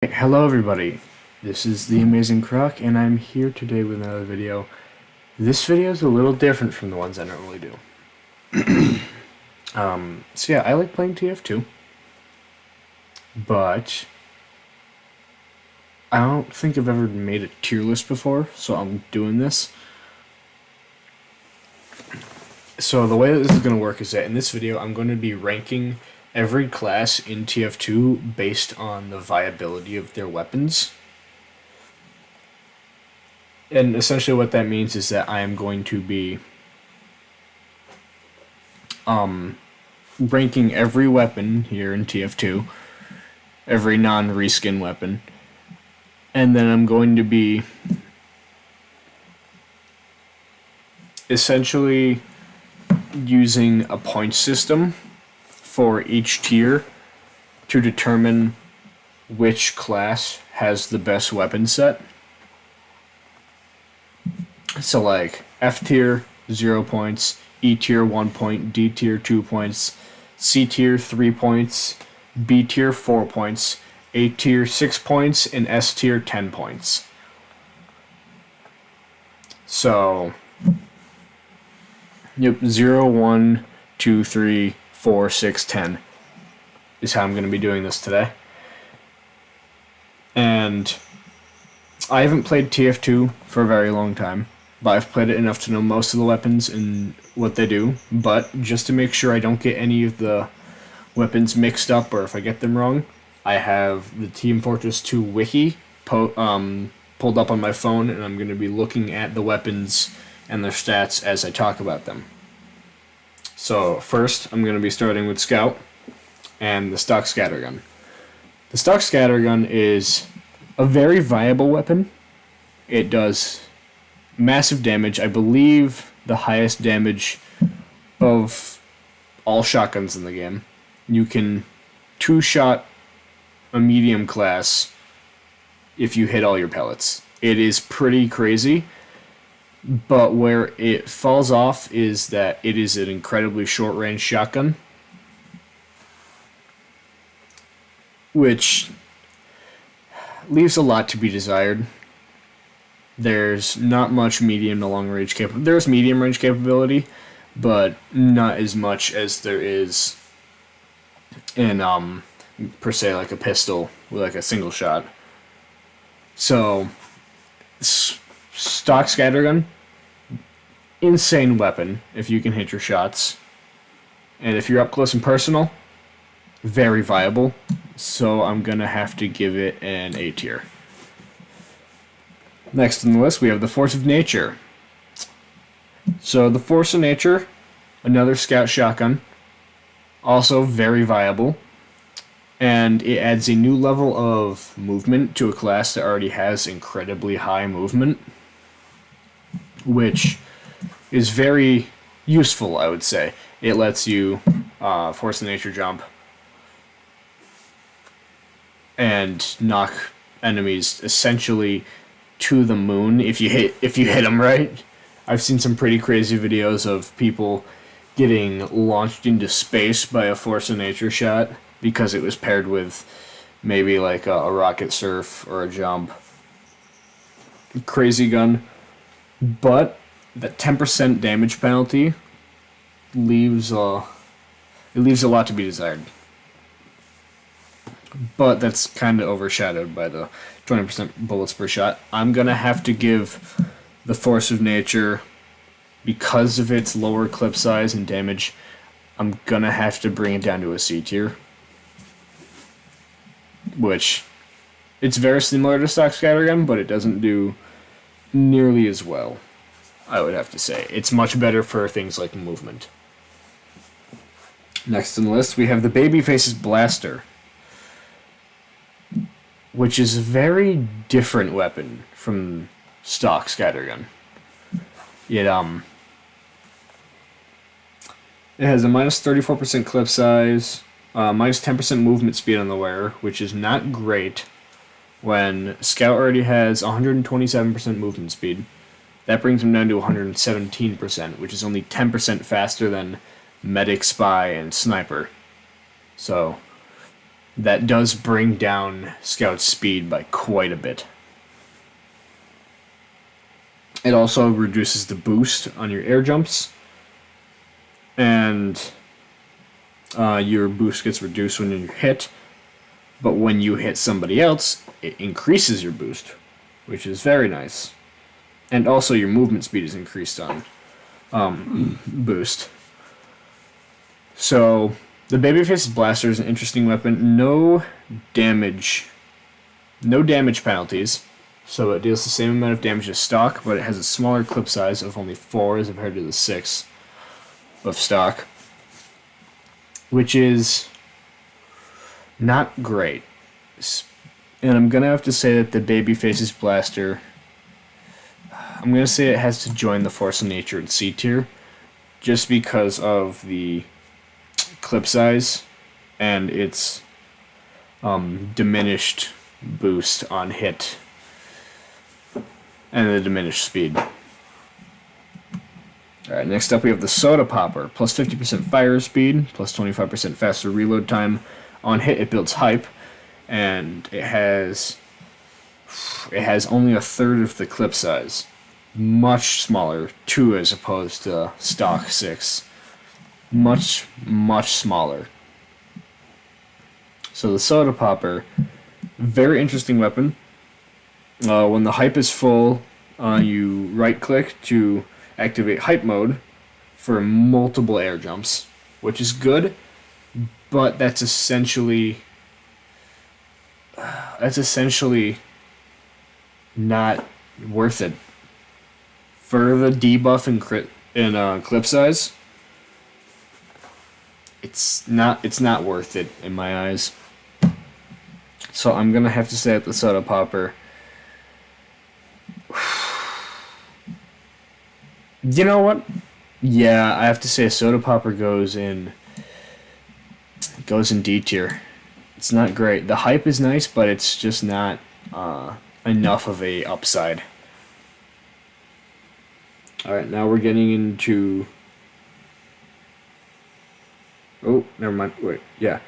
Hello everybody, this is the Amazing Croc and I'm here today with another video. This video is a little different from the ones I normally do. So yeah, I like playing TF2, but I don't think I've ever made a tier list before, so I'm doing this. So the way that this is going to work is that in this video I'm going to be ranking every class in TF2 based on the viability of their weapons. And essentially what that means is that I am going to be ranking every weapon here in TF2, every non-reskin weapon, and then I'm going to be essentially using a point system for each tier to determine which class has the best weapon set. So like F tier 0 points, E tier 1 point, D tier 2 points, C tier 3 points, B tier 4 points, A tier 6 points, and S tier 10 points. So yep, 0, 1, 2, 3, 4, 6, 10 is how I'm going to be doing this today. And I haven't played TF2 for a very long time, but I've played it enough to know most of the weapons and what they do. But just to make sure I don't get any of the weapons mixed up or if I get them wrong, I have the Team Fortress 2 wiki pulled up on my phone, and I'm going to be looking at the weapons and their stats as I talk about them. So first, I'm going to be starting with Scout and the stock scattergun. The stock scattergun is a very viable weapon. It does massive damage. I believe the highest damage of all shotguns in the game. You can two-shot a medium class if you hit all your pellets. It is pretty crazy. But where it falls off is that it is an incredibly short-range shotgun, which leaves a lot to be desired. There's not much medium to long-range capability. There's medium-range capability, but not as much as there is in, per se, like a pistol with like a single shot. So stock scattergun, insane weapon if you can hit your shots. And if you're up close and personal, very viable. So I'm going to have to give it an A tier. Next on the list, we have the Force of Nature. So the Force of Nature, another scout shotgun, also very viable. And it adds a new level of movement to a class that already has incredibly high movement, which is very useful, I would say. It lets you force the nature jump and knock enemies essentially to the moon if you hit them right. I've seen some pretty crazy videos of people getting launched into space by a force of nature shot because it was paired with maybe like a rocket surf or a jump. Crazy gun. But that 10% damage penalty leaves a lot to be desired. But that's kind of overshadowed by the 20% bullets per shot. I'm going to have to give the Force of Nature, because of its lower clip size and damage, I'm going to have to bring it down to a C tier. Which, it's very similar to stock scattergun, but it doesn't do nearly as well, I would have to say. It's much better for things like movement. Next on the list, we have the Babyface's Blaster, which is a very different weapon from stock scattergun. It has a minus 34% clip size, minus 10% movement speed on the wearer, which is not great when Scout already has 127% movement speed. That brings him down to 117%, which is only 10% faster than Medic, Spy, and Sniper. So that does bring down Scout's speed by quite a bit. It also reduces the boost on your air jumps, and your boost gets reduced when you're hit, but when you hit somebody else, it increases your boost, which is very nice. And also your movement speed is increased on boost. So the Babyface Blaster is an interesting weapon. No damage penalties. So it deals the same amount of damage as stock, but it has a smaller clip size of only 4 as compared to the 6 of stock, which is not great. And I'm going to have to say that the Babyface's Blaster, I'm going to say it has to join the Force of Nature in C tier, just because of the clip size and its diminished boost on hit and the diminished speed. Alright, next up we have the Soda Popper. Plus 50% fire speed, plus 25% faster reload time. On hit it builds hype, and it has only a third of the clip size. Much smaller, 2 as opposed to stock 6. Much smaller. So the Soda Popper, very interesting weapon. When the hype is full, you right-click to activate hype mode for multiple air jumps, which is good, but that's essentially not worth it. For the debuff and clip size, it's not worth it in my eyes. So I'm gonna have to say that the Soda Popper. You know what? Yeah, I have to say Soda Popper goes in D tier. It's not great. The hype is nice, but it's just not enough of a upside. Alright, now we're getting into... Oh, never mind. Wait, yeah.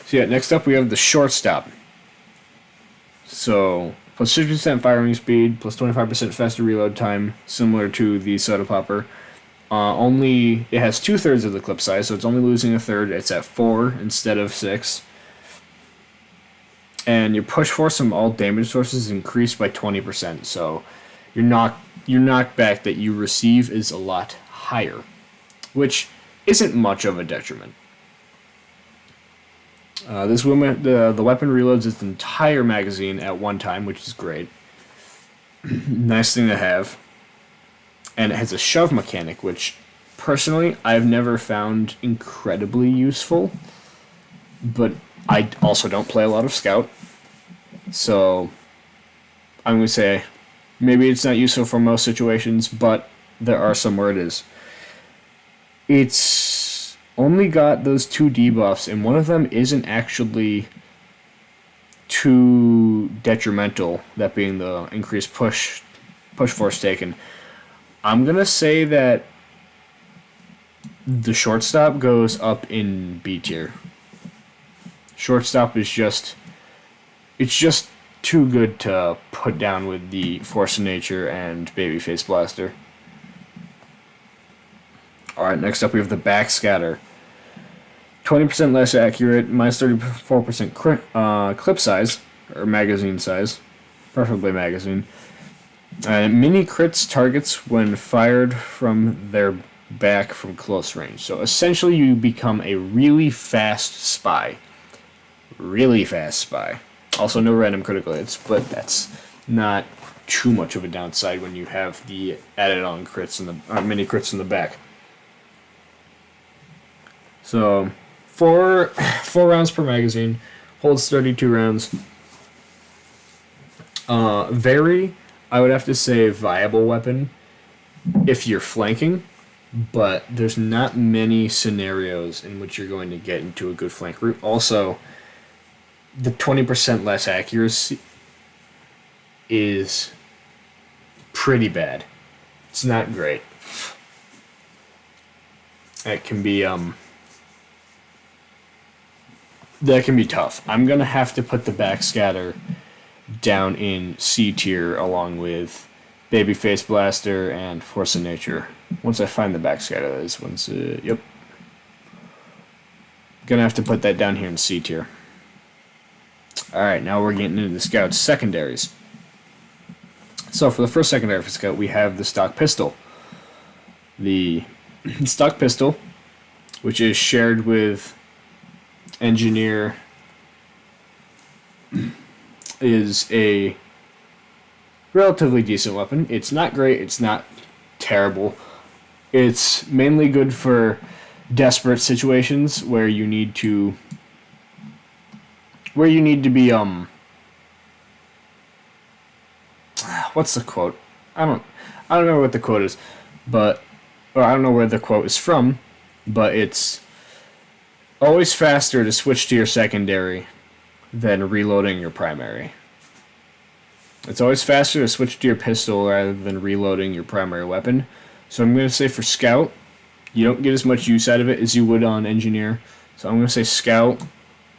So yeah, next up we have the Shortstop. So, plus 50% firing speed, plus 25% faster reload time, similar to the Soda Popper. It has 2/3 of the clip size, so it's only losing a third. It's at 4 instead of 6. And your push force from all damage sources is increased by 20%, so your knockback that you receive is a lot higher, which isn't much of a detriment. The weapon reloads its entire magazine at one time, which is great. Nice thing to have. And it has a shove mechanic, which, personally, I've never found incredibly useful. But I also don't play a lot of Scout. So, I'm going to say, maybe it's not useful for most situations, but there are some where it is. It's only got those 2 debuffs, and one of them isn't actually too detrimental, that being the increased push force taken. I'm going to say that the Shortstop goes up in B tier. Shortstop is just too good to put down with the Force of Nature and Babyface Blaster. Alright, next up we have the Backscatter. 20% less accurate, minus 34% clip size, or magazine size, preferably magazine. Mini crits targets when fired from their back from close range. So essentially you become a really fast spy. Really fast spy. Also no random critical hits, but that's not too much of a downside when you have the added on crits and the mini crits in the back. So 4 rounds per magazine, holds 32 rounds. I would have to say, viable weapon if you're flanking, but there's not many scenarios in which you're going to get into a good flank route. Also, the 20% less accuracy is pretty bad. It's not great. It can be that can be tough. I'm going to have to put the backscatter down in C tier along with Babyface Blaster and Force of Nature. Once I find the backscatter, that is once. Yep. Gonna have to put that down here in C tier. Alright, now we're getting into the Scout's secondaries. So for the first secondary for Scout, we have the stock pistol. The stock pistol, which is shared with Engineer, is a relatively decent weapon. It's not great, it's not terrible. It's mainly good for desperate situations where you need to be what's the quote? I don't know what the quote is, but or I don't know where the quote is from, but it's always faster to switch to your secondary than reloading your primary. It's always faster to switch to your pistol rather than reloading your primary weapon. So I'm going to say for Scout, you don't get as much use out of it as you would on Engineer. So I'm going to say Scout,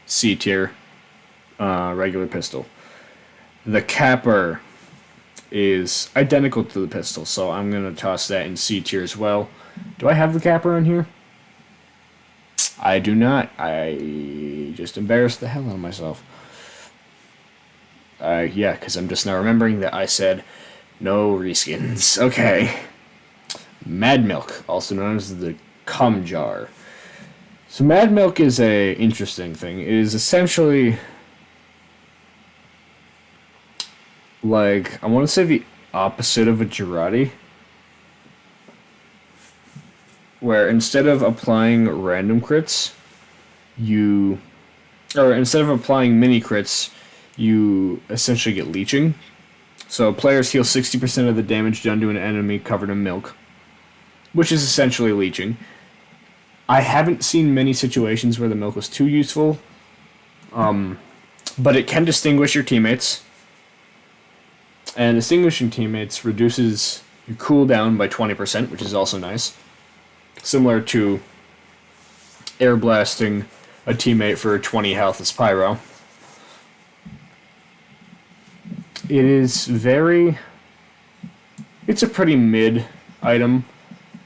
C tier, regular pistol. The Capper is identical to the pistol, so I'm going to toss that in C tier as well. Do I have the Capper on here? I do not. I just embarrassed the hell out of myself. Yeah, because I'm just now remembering that I said no reskins. Okay. Mad Milk, also known as the Cum Jar. So Mad Milk is a interesting thing. It is essentially like, I want to say the opposite of a Girardi, where instead of applying random crits, instead of applying mini crits, you essentially get leeching. So players heal 60% of the damage done to an enemy covered in milk, which is essentially leeching. I haven't seen many situations where the milk was too useful, but it can distinguish your teammates. And distinguishing teammates reduces your cooldown by 20%, which is also nice. Similar to air blasting a teammate for 20 health as Pyro. It's a pretty mid item.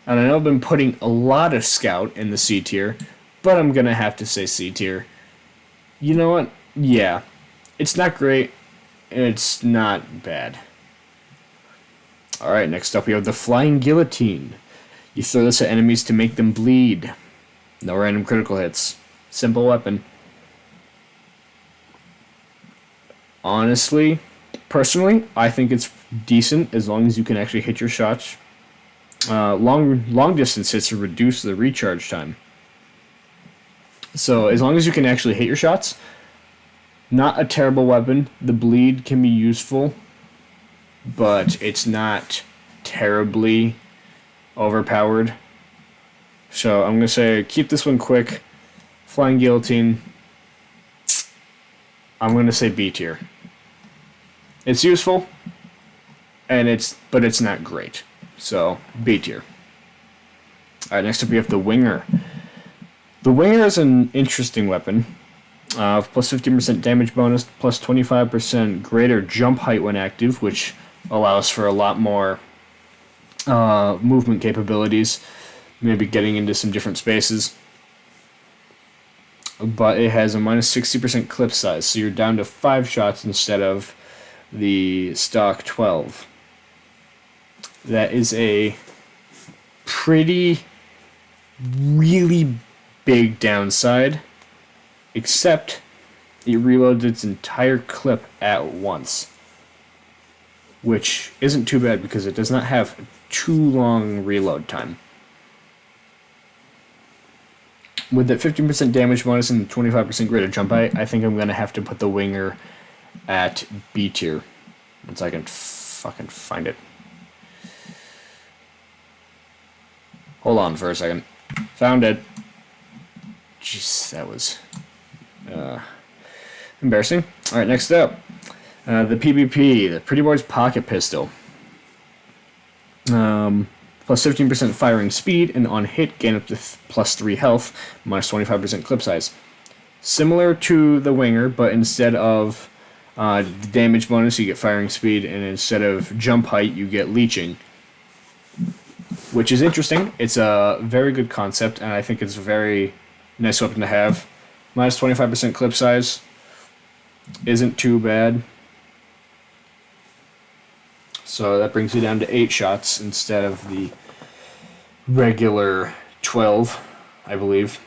And I know I've been putting a lot of Scout in the C tier, but I'm going to have to say C tier. You know what? Yeah. It's not great. It's not bad. Alright, next up we have the Flying Guillotine. You throw this at enemies to make them bleed. No random critical hits. Simple weapon. Honestly, personally, I think it's decent as long as you can actually hit your shots. Long distance hits to reduce the recharge time. So as long as you can actually hit your shots, not a terrible weapon. The bleed can be useful, but it's not terribly overpowered. So I'm going to say keep this one quick. Flying Guillotine, I'm going to say B tier. It's useful, but it's not great. So, B tier. Alright, next up we have the Winger. The Winger is an interesting weapon. Plus 15% damage bonus, plus 25% greater jump height when active, which allows for a lot more movement capabilities. Maybe getting into some different spaces. But it has a minus 60% clip size, so you're down to 5 shots instead of the stock 12. That is a really big downside, except it reloads its entire clip at once, which isn't too bad because it does not have too long reload time. With that 15% damage bonus and 25% greater jump height, I think I'm going to have to put the Winger at B tier. Once I can fucking find it. Hold on for a second. Found it. Jeez, that was embarrassing. Alright, next up. The PvP, the Pretty Boy's Pocket Pistol. Plus 15% firing speed, and on hit, gain up to plus 3 health, minus 25% clip size. Similar to the Winger, but instead of the damage bonus, you get firing speed, and instead of jump height, you get leeching, which is interesting. It's a very good concept, and I think it's a very nice weapon to have. Minus 25% clip size isn't too bad. So that brings you down to 8 shots instead of the regular 12, I believe.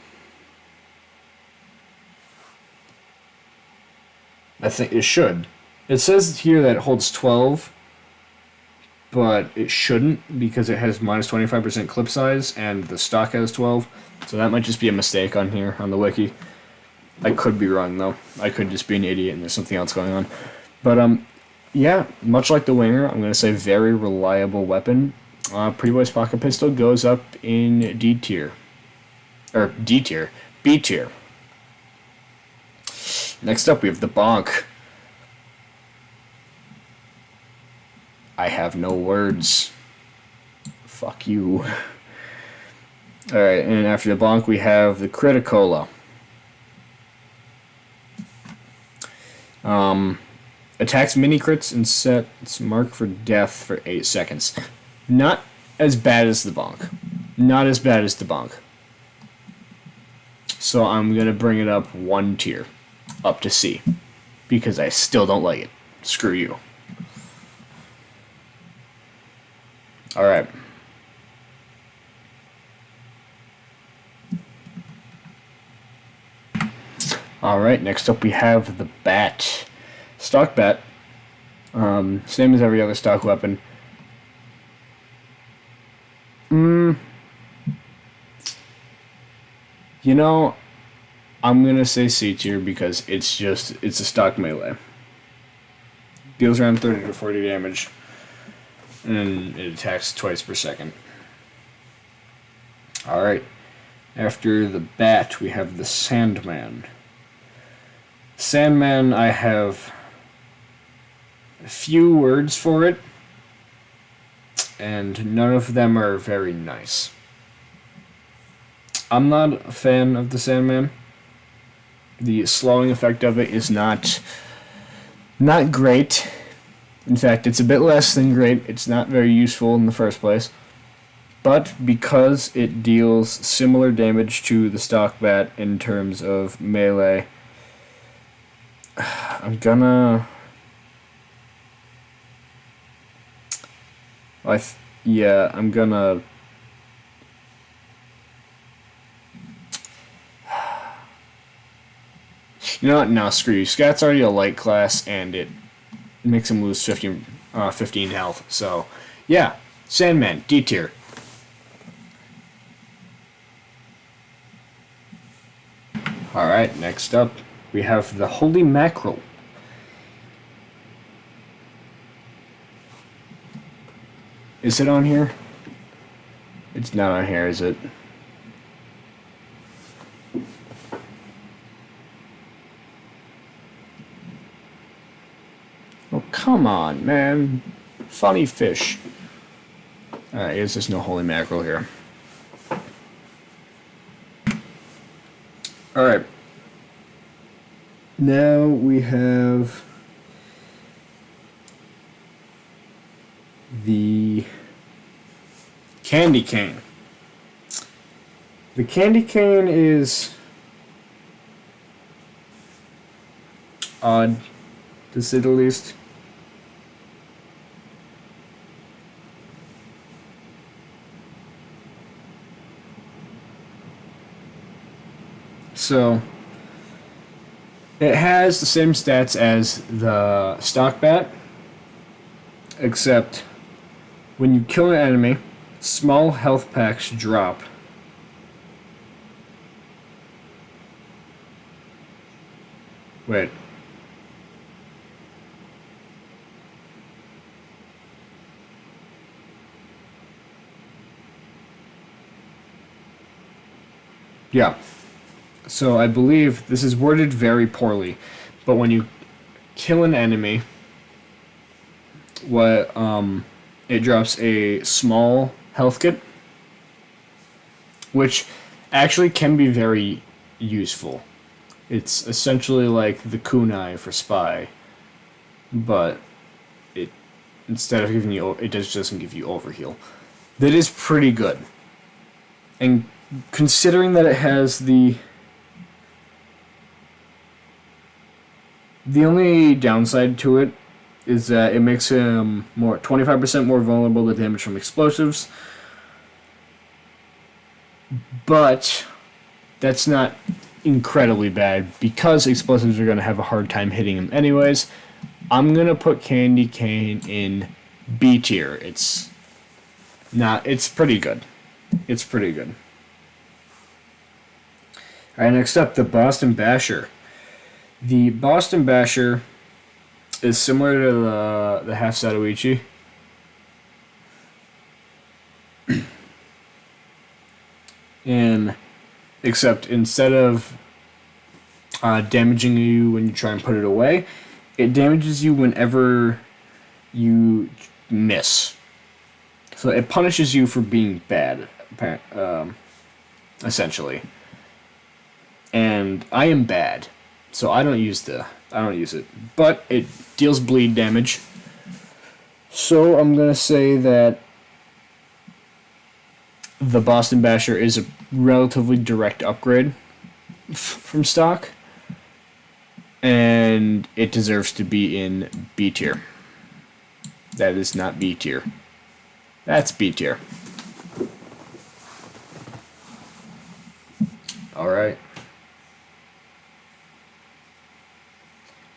I think it should. It says here that it holds 12, but it shouldn't because it has minus 25% clip size and the stock has 12. So that might just be a mistake on here on the wiki. I could be wrong though. I could just be an idiot and there's something else going on. But yeah, much like the Winger, I'm gonna say very reliable weapon. Pretty Boy's Pocket Pistol goes up in D tier, or D tier, B tier. Next up, we have the Bonk. I have no words. Fuck you. Alright, and after the Bonk, we have the Criticola. Attacks mini crits and sets mark for death for 8 seconds. Not as bad as the Bonk. Not as bad as the Bonk. So I'm going to bring it up 1 tier. Up to C. Because I still don't like it. Screw you. Alright. Alright, next up we have the Bat. Stock Bat. Same as every other stock weapon. You know, I'm going to say C tier because it's a stock melee. Deals around 30 to 40 damage. And it attacks twice per second. Alright. After the Bat, we have the Sandman. Sandman, I have a few words for it. And none of them are very nice. I'm not a fan of the Sandman. The slowing effect of it is not great. In fact, it's a bit less than great. It's not very useful in the first place. But because it deals similar damage to the stock bat in terms of melee, I'm gonna... I'm gonna... You know what? No, screw you. Scat's already a light class, and it makes him lose 15 health. So, yeah. Sandman, D tier. Alright, next up, we have the Holy Mackerel. Is it on here? It's not on here, is it? Oh, come on, man. Funny fish. Alright, I guess there's no Holy Mackerel here. Alright. Now we have the Candy Cane. The Candy Cane is odd, to say the least. So, it has the same stats as the stock bat, except when you kill an enemy, small health packs drop. Wait. Yeah. So I believe this is worded very poorly, but when you kill an enemy, it drops a small health kit, which actually can be very useful. It's essentially like the kunai for spy, but it instead of giving you it just doesn't give you overheal. That is pretty good. And considering that it has the only downside to it is that it makes him 25% more vulnerable to damage from explosives. But that's not incredibly bad because explosives are going to have a hard time hitting him anyways. I'm going to put Candy Cane in B tier. It's pretty good. It's pretty good. Alright, next up, the Boston Basher. The Boston Basher is similar to the Half Satoichi. And except instead of damaging you when you try and put it away, it damages you whenever you miss. So it punishes you for being bad, essentially. And I am bad, so I don't use it. But it deals bleed damage. So I'm gonna say that the Boston Basher is a relatively direct upgrade from stock, and it deserves to be in B tier. That is not B tier. That's B tier. Alright.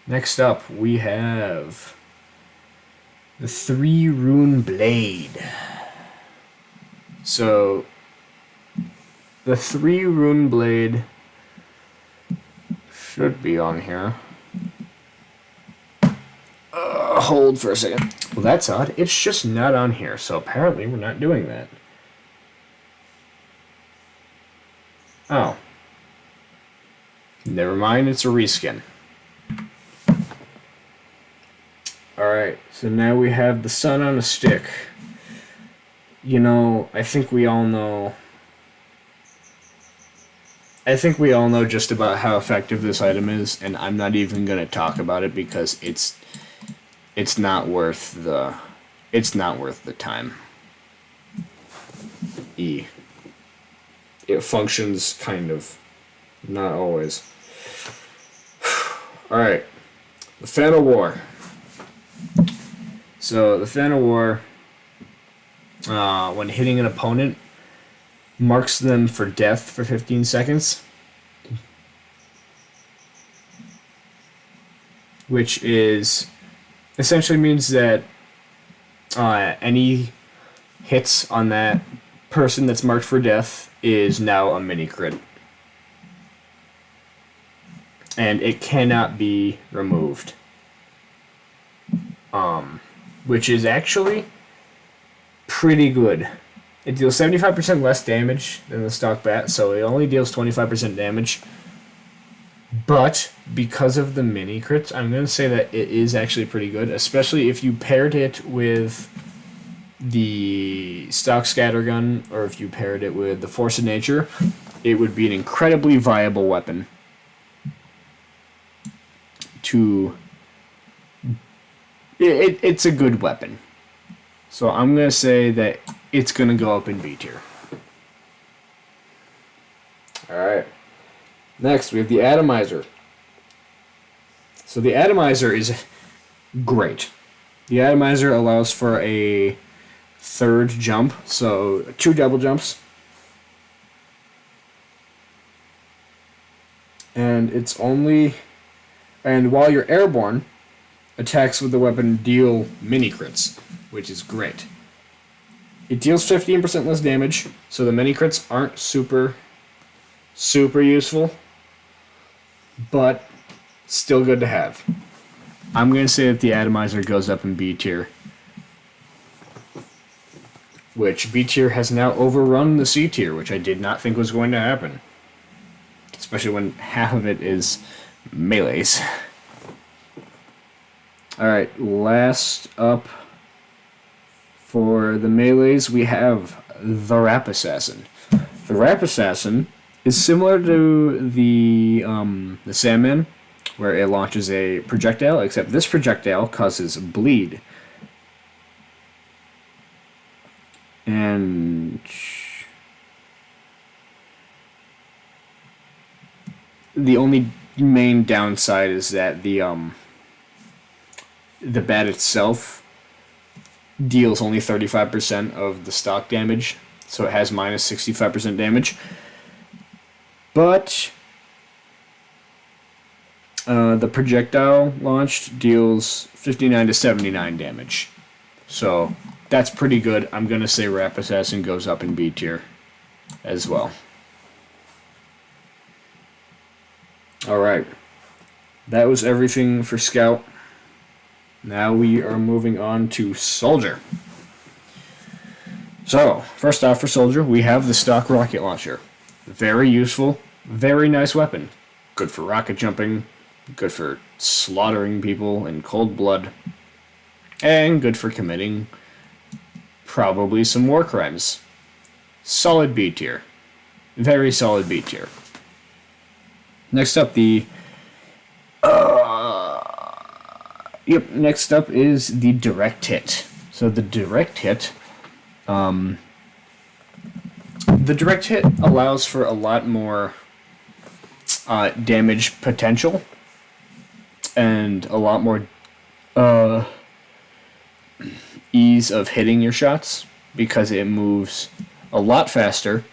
Next up, we have the 3-Rune Blade. So, the 3-Rune Blade should be on here. Hold for a second. Well, that's odd. It's just not on here, so apparently we're not doing that. Oh. Never mind, it's a reskin. Alright, so now we have the Sun on a Stick. You know, I think we all know just about how effective this item is, and I'm not even going to talk about it because it's not worth the time. It functions kind of, not always. Alright, the Fan of War. So the Fan of War, when hitting an opponent, marks them for death for 15 seconds. Which essentially means that any hits on that person that's marked for death is now a mini crit. And it cannot be removed. Which is actually pretty good. It deals 75% less damage than the stock bat, so it only deals 25% damage. But because of the mini crits, I'm going to say that it is actually pretty good, especially if you paired it with the stock scattergun, or if you paired it with the Force of Nature. It would be an incredibly viable weapon it's a good weapon. So I'm going to say that it's going to go up in B tier. Alright. Next, we have the Atomizer. So the Atomizer is great. The Atomizer allows for a third jump, so 2 double jumps. And while you're airborne, attacks with the weapon deal mini crits, which is great. It deals 15% less damage, so the mini crits aren't super useful, but still good to have. I'm going to say that the Atomizer goes up in B tier, which B tier has now overrun the C tier, which I did not think was going to happen, especially when half of it is melees. Alright, last up for the melees, we have the Rap Assassin. The Rap Assassin is similar to the Sandman, where it launches a projectile, except this projectile causes bleed. And the only main downside is that the bat itself deals only 35% of the stock damage, so it has minus 65% damage. But the projectile launched deals 59 to 79 damage. So that's pretty good. I'm going to say Rap Assassin goes up in B tier as well. Alright. That was everything for Scout. Now we are moving on to Soldier. So, first off for Soldier, we have the stock rocket launcher. Very useful, very nice weapon. Good for rocket jumping, good for slaughtering people in cold blood, and good for committing probably some war crimes. Solid B tier. Very solid B tier. Next up, next up is the direct hit. So the direct hit allows for a lot more damage potential and a lot more ease of hitting your shots because it moves a lot faster.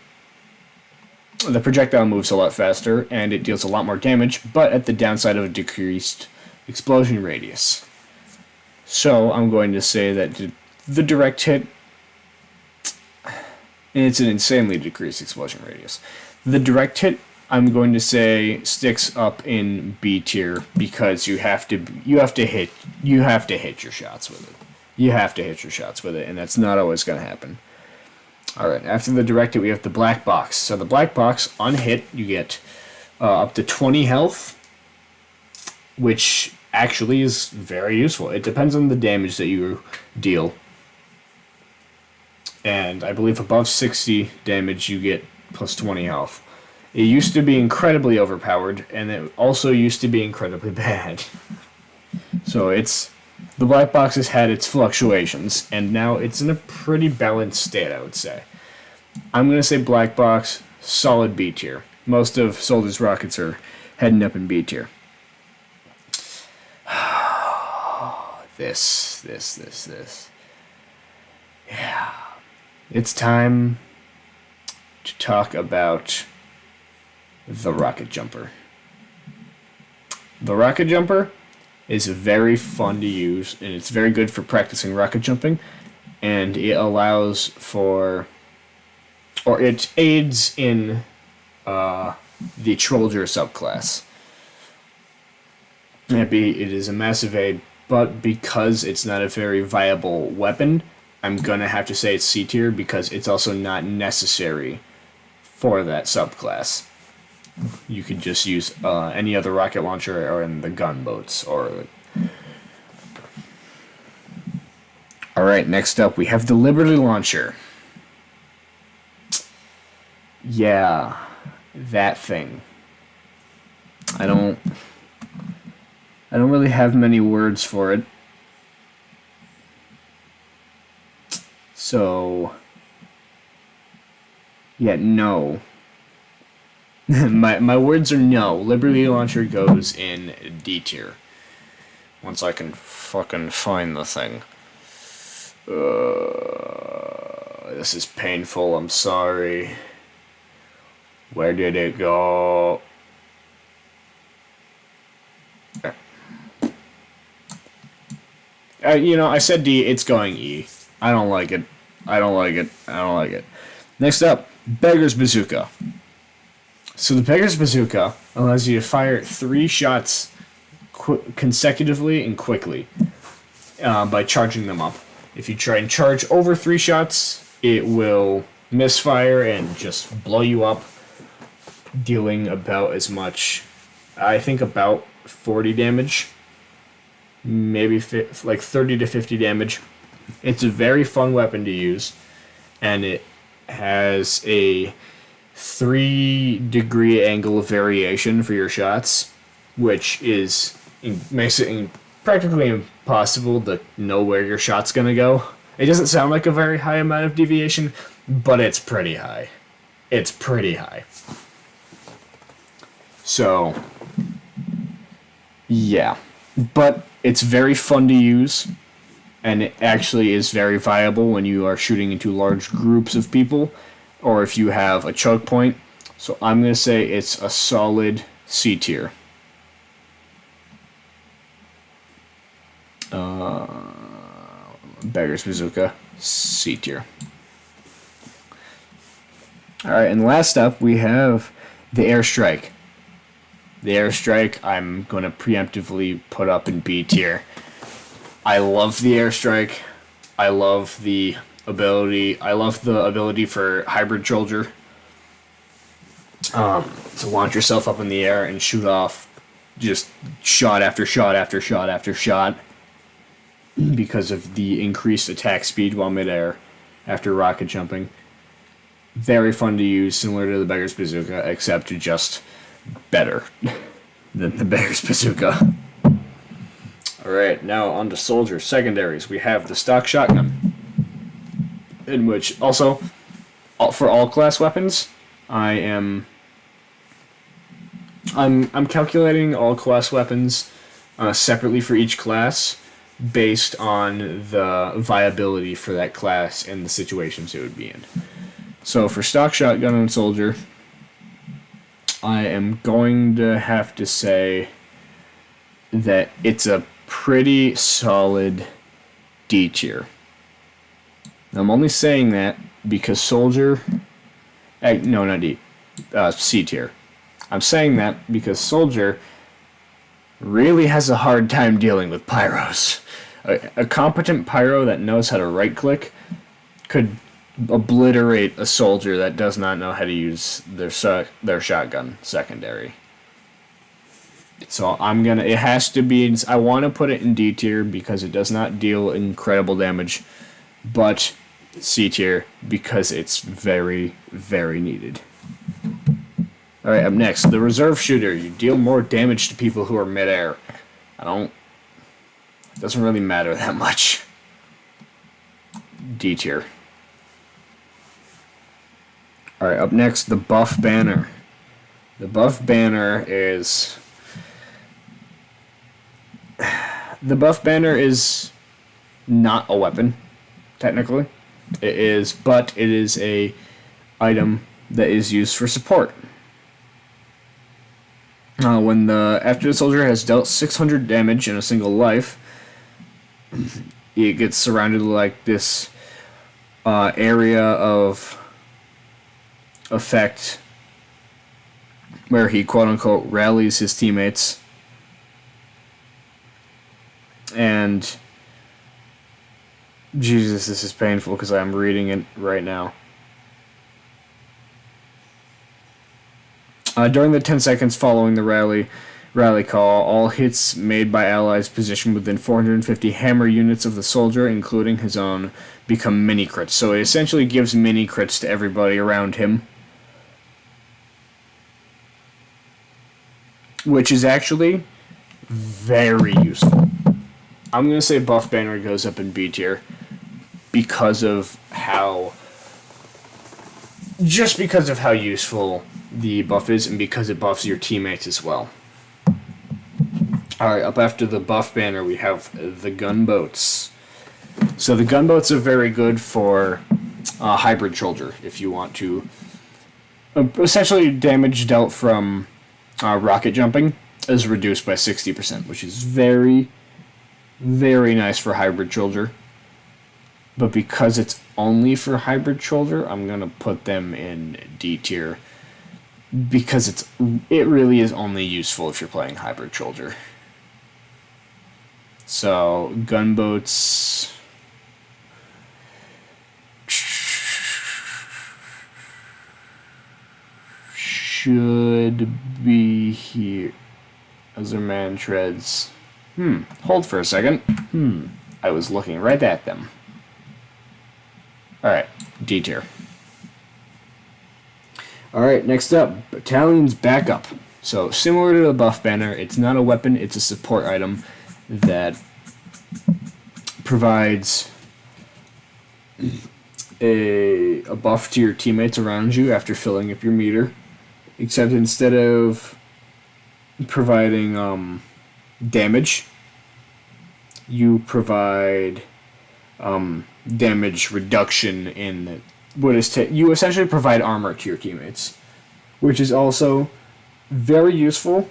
The projectile moves a lot faster and it deals a lot more damage, but at the downside of a decreased explosion radius. So I'm going to say that the direct hit, it's an insanely decreased explosion radius. The direct hit, I'm going to say, sticks up in B tier because you have to hit your shots with it. You have to hit your shots with it, and that's not always going to happen. Alright, after the direct hit, we have the black box. So the black box, on hit, you get up to 20 health, which actually is very useful. It depends on the damage that you deal. And I believe above 60 damage, you get plus 20 health. It used to be incredibly overpowered, and it also used to be incredibly bad. So the black box has had its fluctuations, and now it's in a pretty balanced state, I would say. I'm going to say black box, solid B tier. Most of Soldier's rockets are heading up in B tier. This. Yeah. It's time to talk about the rocket jumper. The rocket jumper is very fun to use, and it's very good for practicing rocket jumping, and it allows for, or it aids in the Trolldier subclass. It is a massive aid, but because it's not a very viable weapon, I'm going to have to say it's C tier because it's also not necessary for that subclass. You could just use any other rocket launcher or in the gunboats. Alright, next up we have the Liberty Launcher. Yeah, that thing. I don't really have many words for it. So, yeah, no. my words are no. Liberty Launcher goes in D tier. Once I can fucking find the thing. This is painful, I'm sorry. Where did it go? I said D, it's going E. I don't like it. Next up, Beggar's Bazooka. So the Beggar's Bazooka allows you to fire 3 shots consecutively and quickly by charging them up. If you try and charge over 3 shots, it will misfire and just blow you up, dealing about as much, I think about 40 damage, maybe like 30 to 50 damage. It's a very fun weapon to use, and it has a 3-degree angle of variation for your shots, which makes it practically impossible to know where your shot's gonna go. It doesn't sound like a very high amount of deviation, but it's pretty high. It's pretty high. So, yeah. But it's very fun to use, and it actually is very viable when you are shooting into large groups of people, or if you have a choke point. So I'm going to say it's a solid C tier. Beggar's Bazooka, C tier. Alright, and last up we have the Airstrike. The Airstrike I'm going to preemptively put up in B tier. I love the Airstrike. I love the ability. I love the ability for Hybrid Soldier to launch yourself up in the air and shoot off just shot after shot after shot after shot because of the increased attack speed while midair after rocket jumping. Very fun to use, similar to the Beggar's Bazooka, except just better than the Beggar's Bazooka. Alright, now on to Soldier secondaries. We have the stock shotgun, in which also, for all class weapons, I'm calculating all class weapons separately for each class based on the viability for that class and the situations it would be in. So for stock shotgun and Soldier, I am going to have to say that it's a pretty solid D tier. I'm only saying that because Soldier... no, not D. C tier. I'm saying that because Soldier really has a hard time dealing with pyros. A competent pyro that knows how to right-click could obliterate a soldier that does not know how to use their shotgun secondary. So it has to be, I want to put it in D tier because it does not deal incredible damage, but C tier because it's very, very needed. Alright, up next, the reserve shooter. You deal more damage to people who are midair. It doesn't really matter that much. D tier. Alright, up next, the buff banner. The buff banner is... The buff banner is not a weapon, technically. It is a item that is used for support. After the soldier has dealt 600 damage in a single life, it gets surrounded like this area of effect where he quote-unquote rallies his teammates. And Jesus, this is painful because I'm reading it right now. During the 10 seconds following the rally call, all hits made by allies positioned within 450 hammer units of the soldier, including his own, become mini crits. So it essentially gives mini crits to everybody around him, which is actually very useful. I'm going to say buff banner goes up in B tier because of how useful the buff is and because it buffs your teammates as well. Alright, up after the buff banner we have the gunboats. So the gunboats are very good for hybrid soldier if you want to. Essentially damage dealt from rocket jumping is reduced by 60%, which is very, very nice for hybrid soldier. But because it's only for hybrid soldier, I'm going to put them in D tier. Because it really is only useful if you're playing hybrid soldier. So, gunboats should be here. Other man treads. Hold for a second. I was looking right at them. Alright, D tier. Alright, next up, Battalion's Backup. So, similar to the buff banner, it's not a weapon, it's a support item that provides a buff to your teammates around you after filling up your meter. Except instead of providing damage, you provide damage reduction in what is you essentially provide armor to your teammates, which is also very useful,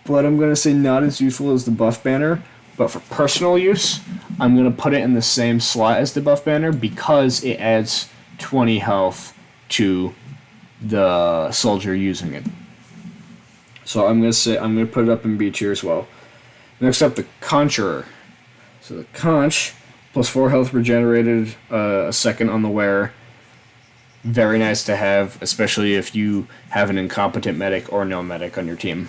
but I'm gonna say not as useful as the buff banner. But for personal use, I'm gonna put it in the same slot as the buff banner because it adds 20 health to the soldier using it. So I'm gonna put it up in B tier as well. Next up, the Conjurer. So the Conch, plus 4 health regenerated a second on the wearer. Very nice to have, especially if you have an incompetent medic or no medic on your team.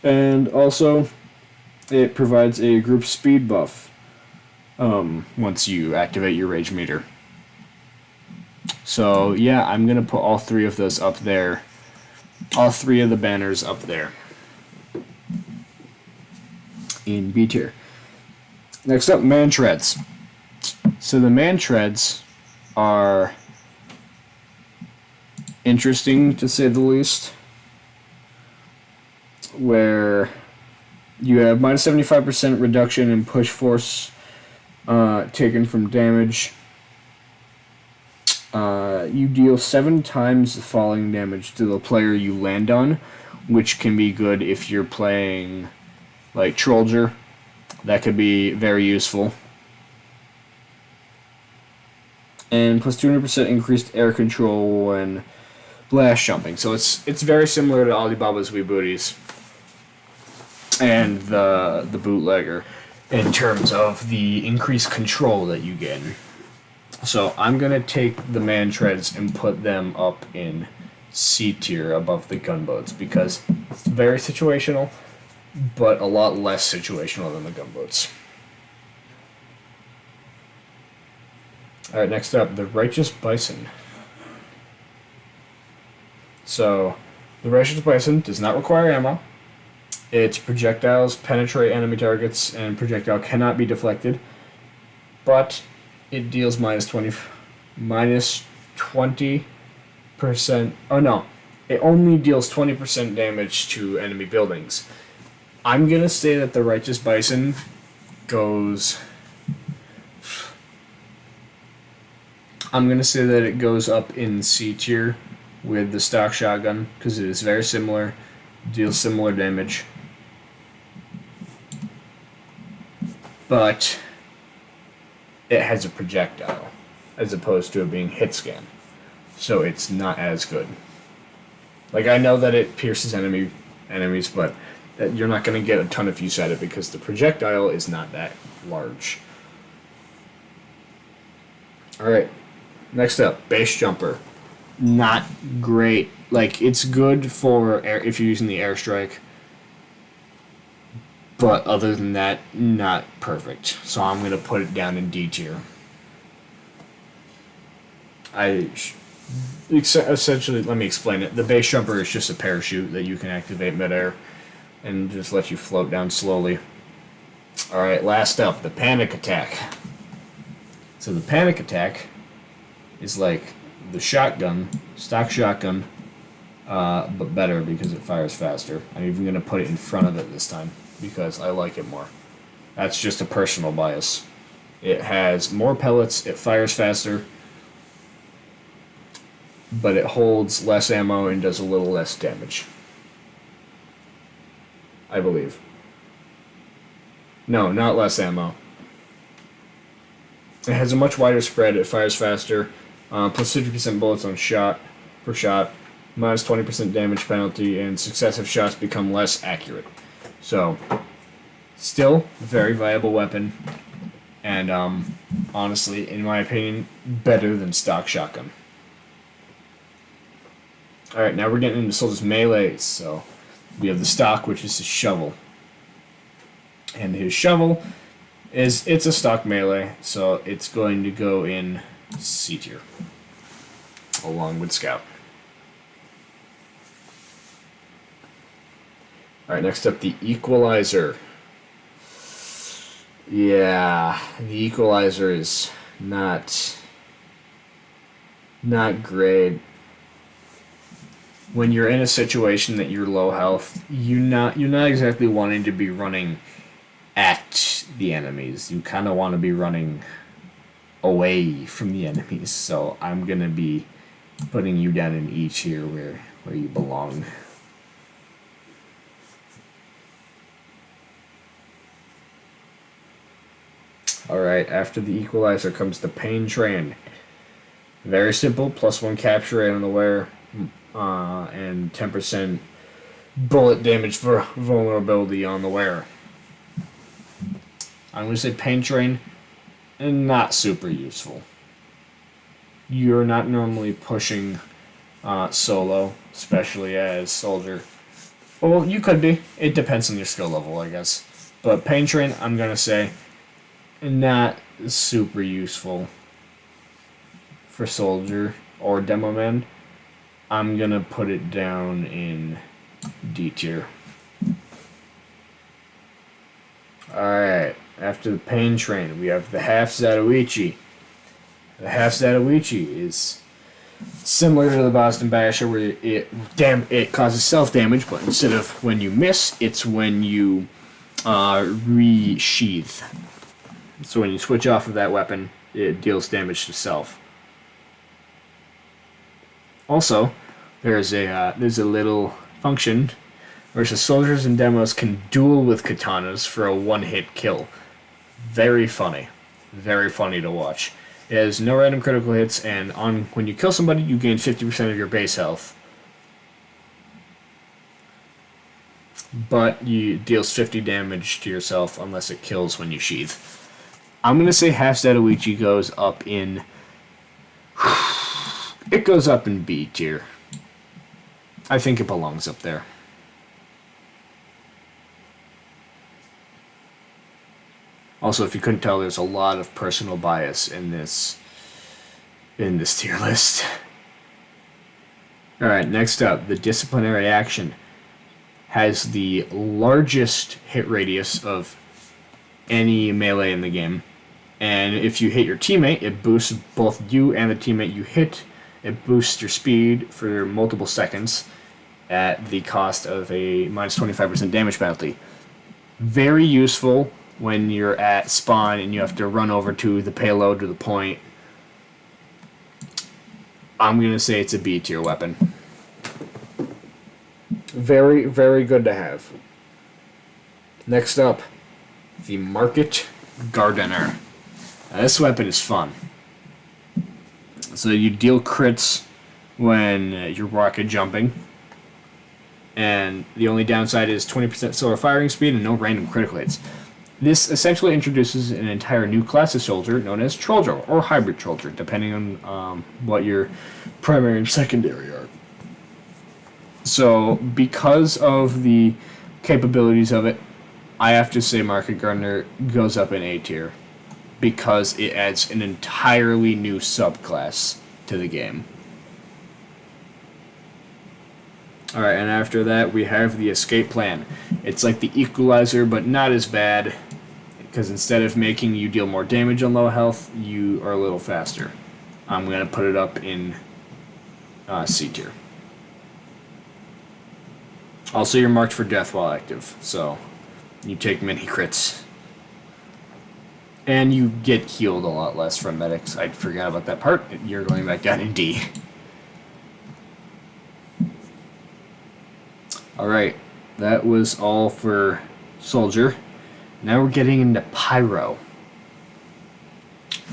And also, it provides a group speed buff once you activate your rage meter. So yeah, I'm going to put all 3 of those up there. All 3 of the banners up there in B tier. Next up, Man Treads. So the Man Treads are interesting to say the least, where you have minus 75% reduction in push force taken from damage. You deal 7 times the falling damage to the player you land on, which can be good if you're playing like Trollger. That could be very useful. And plus 200% increased air control when blast jumping. So it's very similar to Alibaba's Wee Booties and the bootlegger in terms of the increased control that you get. So I'm going to take the Man Treads and put them up in C tier above the gunboats because it's very situational, but a lot less situational than the gunboats. Alright, next up, the Righteous Bison. So, the Righteous Bison does not require ammo. Its projectiles penetrate enemy targets, and projectile cannot be deflected. But it deals minus 20%. Oh no, it only deals 20% damage to enemy buildings. I'm gonna say that the Righteous Bison goes. I'm gonna say that it goes up in C tier with the stock shotgun because it is very similar, deals similar damage. But it has a projectile as opposed to it being hit scan. So it's not as good. Like, I know that it pierces enemies, but you're not going to get a ton of use out of it because the projectile is not that large. Alright, next up, Base Jumper. Not great. Like, it's good for air if you're using the airstrike. But other than that, not perfect. So I'm going to put it down in D tier. Essentially, let me explain it. The Base Jumper is just a parachute that you can activate midair and just let you float down slowly. Alright, last up, the Panic Attack. So the Panic Attack is like the shotgun, stock shotgun, but better because it fires faster. I'm even going to put it in front of it this time because I like it more. That's just a personal bias. It has more pellets, it fires faster, but it holds less ammo and does a little less damage. I believe. No, not less ammo. It has a much wider spread, it fires faster, plus 50% bullets on shot per shot, minus 20% damage penalty, and successive shots become less accurate. So, still a very viable weapon, and honestly, in my opinion, better than stock shotgun. Alright, now we're getting into soldiers' melees. So, we have the stock, which is his shovel. And his shovel it's a stock melee, so it's going to go in C tier, along with Scout. Alright, next up, the Equalizer. Yeah, the Equalizer is not great. When you're in a situation that you're low health, you're not exactly wanting to be running at the enemies. You kind of want to be running away from the enemies. So I'm gonna be putting you down in E tier where you belong. Alright, after the Equalizer comes the Pain Train. Very simple, +1 capture rate on the wearer, and 10% bullet damage for vulnerability on the wearer. I'm going to say Pain Train, and not super useful. You're not normally pushing solo, especially as Soldier. Well, you could be. It depends on your skill level, I guess. But Pain Train, I'm going to say, not super useful for Soldier or Demo Man. I'm going to put it down in D tier. Alright, after the Pain Train, we have the Half Zatoichi. The Half Zatoichi is similar to the Boston Basher, where it causes self-damage, but instead of when you miss, it's when you resheath. So when you switch off of that weapon, it deals damage to self. Also, there's a little function where the soldiers and demos can duel with katanas for a one-hit kill. Very funny. Very funny to watch. It has no random critical hits, and when you kill somebody, you gain 50% of your base health. But it deals 50 damage to yourself unless it kills when you sheath. I'm going to say Half Zatoichi goes up in... It goes up in B tier. I think it belongs up there. Also, if you couldn't tell, there's a lot of personal bias in this tier list. Alright, next up, the Disciplinary Action has the largest hit radius of any melee in the game. And if you hit your teammate, it boosts both you and the teammate you hit. It boosts your speed for multiple seconds at the cost of a minus 25% damage penalty. Very useful when you're at spawn and you have to run over to the payload to the point. I'm going to say it's a B tier weapon. Very, very good to have. Next up, the Market Gardener. Now, this weapon is fun. So you deal crits when you're rocket jumping. And the only downside is 20% slower firing speed and no random critical hits. This essentially introduces an entire new class of soldier known as Trolldier, or Hybrid Trolldier, depending on what your primary and secondary are. So, because of the capabilities of it, I have to say Market Gardener goes up in A tier, because it adds an entirely new subclass to the game. Alright, and after that we have the Escape Plan. It's like the Equalizer, but not as bad, because instead of making you deal more damage on low health, you are a little faster. I'm going to put it up in C tier. Also, you're marked for death while active, so you take many crits. And you get healed a lot less from medics. I forgot about that part. You're going back down in D. Alright, that was all for Soldier. Now we're getting into Pyro.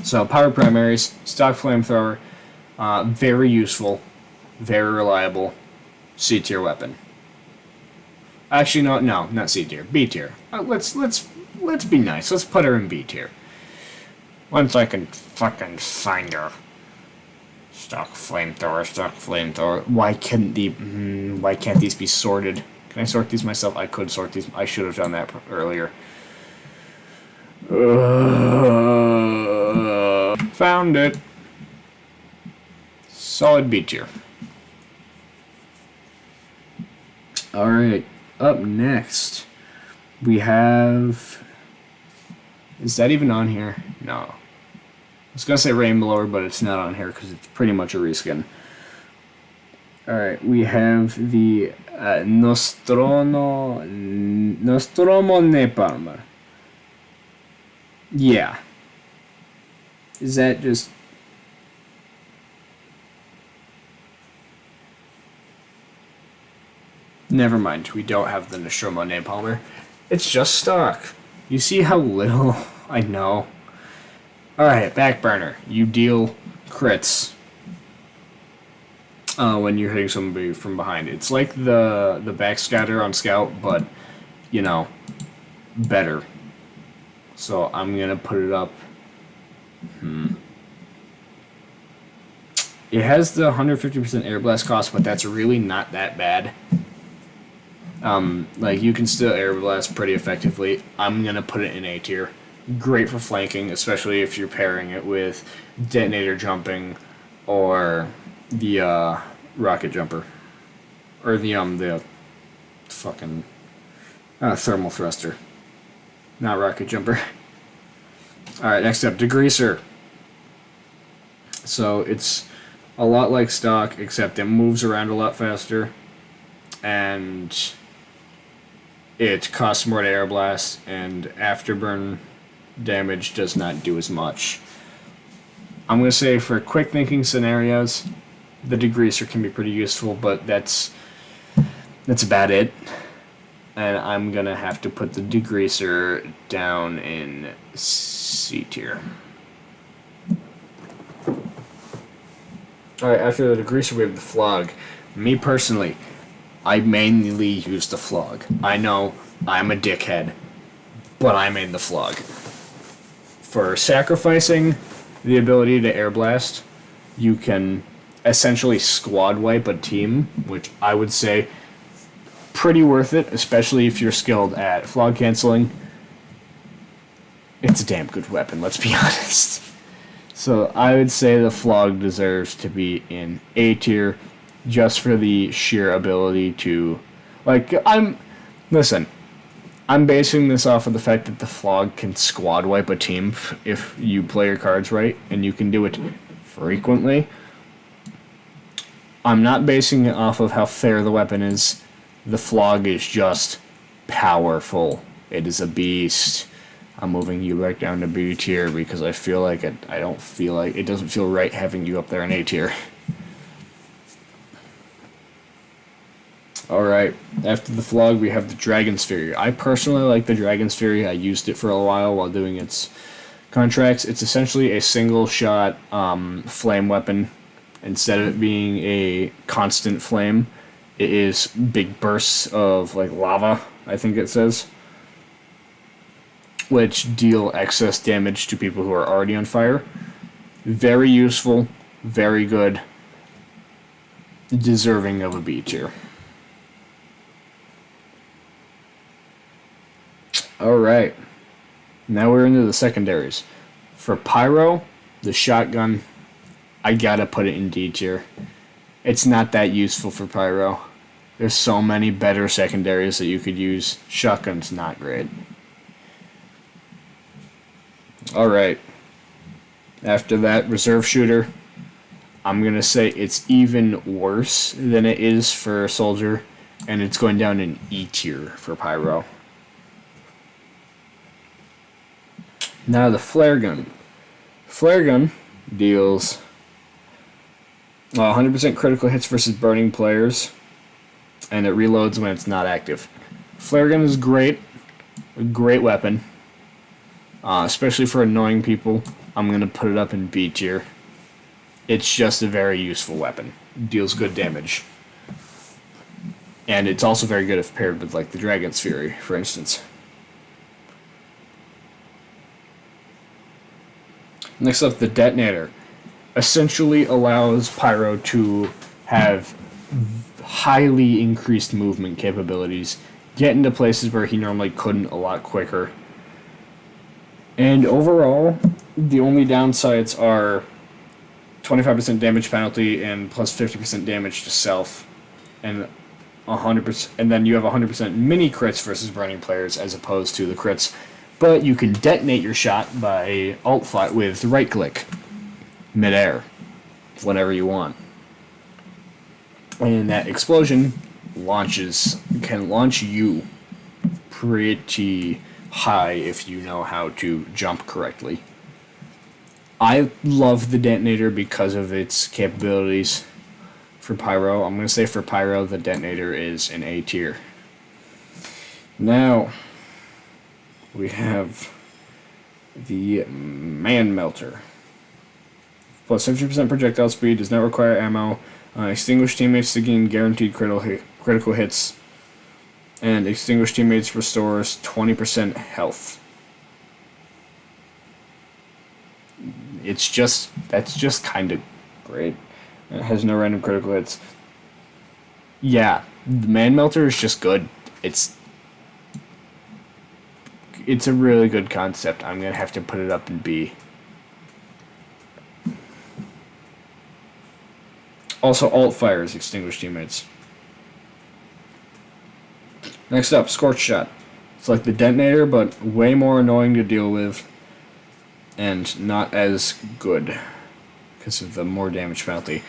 So, Pyro primaries, stock flamethrower, very useful, very reliable, C tier weapon. Actually, no, not C tier, B tier. Let's be nice. Let's put her in B tier. Once I can fucking find her. Stock flamethrower. Why can't these be sorted? Can I sort these myself? I could sort these. I should have done that earlier. Found it. Solid B tier. Alright, up next, we have... Is that even on here? No. I was going to say Rainblower, but it's not on here because it's pretty much a reskin. Alright, we have the Nostromo Napalmer. Yeah. Is that just... Never mind, we don't have the Nostromo Napalmer. It's just stock. You see how little I know? Alright, Backburner. You deal crits when you're hitting somebody from behind. It's like the Backscatter on Scout, but, you know, better. So I'm going to put it up. It has the 150% air blast cost, but that's really not that bad. Like, you can still air blast pretty effectively. I'm going to put it in A tier. Great for flanking, especially if you're pairing it with detonator jumping or the rocket jumper. Or the fucking thermal thruster. Not rocket jumper. Alright, next up, Degreaser. So it's a lot like stock, except it moves around a lot faster. And it costs more to air blast, and afterburn damage does not do as much. I'm going to say for quick thinking scenarios, the Degreaser can be pretty useful, but that's about it. And I'm going to have to put the Degreaser down in C tier. Alright, after the Degreaser we have the Flog. Me personally, I mainly use the Flog. I know I'm a dickhead, but I made the Flog. For sacrificing the ability to air blast, you can essentially squad wipe a team, which I would say pretty worth it, especially if you're skilled at Flog canceling. It's a damn good weapon, let's be honest. So I would say the Flog deserves to be in A tier, just for the sheer ability to, like, I'm basing this off of the fact that the Flog can squad wipe a team if you play your cards right, and you can do it frequently. I'm not basing it off of how fair the weapon is. The Flog is just powerful. It is a beast. I'm moving you back down to B tier because I feel like it doesn't feel right having you up there in A tier. Alright, after the Flog we have the Dragon's Fury. I personally like the Dragon's Fury. I used it for a while doing its contracts. It's essentially a single shot flame weapon. Instead of it being a constant flame, it is big bursts of like lava, I think it says, which deal excess damage to people who are already on fire. Very useful, very good, deserving of a B tier. Alright, now we're into the secondaries. For Pyro, the shotgun, I gotta put it in D tier. It's not that useful for Pyro. There's so many better secondaries that you could use. Shotgun's not great. Alright, after that, Reserve Shooter. I'm gonna say it's even worse than it is for Soldier, and it's going down in E tier for Pyro. Now the Flare Gun. Flare Gun deals 100% critical hits versus burning players, and it reloads when it's not active. Flare Gun is great, a great weapon, especially for annoying people. I'm going to put it up in B tier. It's just a very useful weapon. Deals good damage. And it's also very good if paired with like the Dragon's Fury, for instance. Next up, the Detonator. Essentially allows Pyro to have highly increased movement capabilities, get into places where he normally couldn't a lot quicker. And overall, the only downsides are 25% damage penalty and plus 50% damage to self, and 100%, and then you have 100% mini crits versus burning players as opposed to the crits. But you can detonate your shot by alt flight with right click, midair, whenever you want, and that explosion can launch you pretty high if you know how to jump correctly. I love the detonator because of its capabilities. For Pyro, I'm going to say for Pyro, the detonator is an A tier. Now, we have the Man Melter. Plus 50% projectile speed, does not require ammo. Extinguish teammates to gain guaranteed critical hits. And extinguish teammates restores 20% health. That's just kind of great. It has no random critical hits. Yeah, the Man Melter is just good. It's a really good concept. I'm gonna have to put it up in B. Also, alt fires extinguish teammates. Next up, Scorch Shot. It's like the detonator, but way more annoying to deal with, and not as good because of the more damage penalty.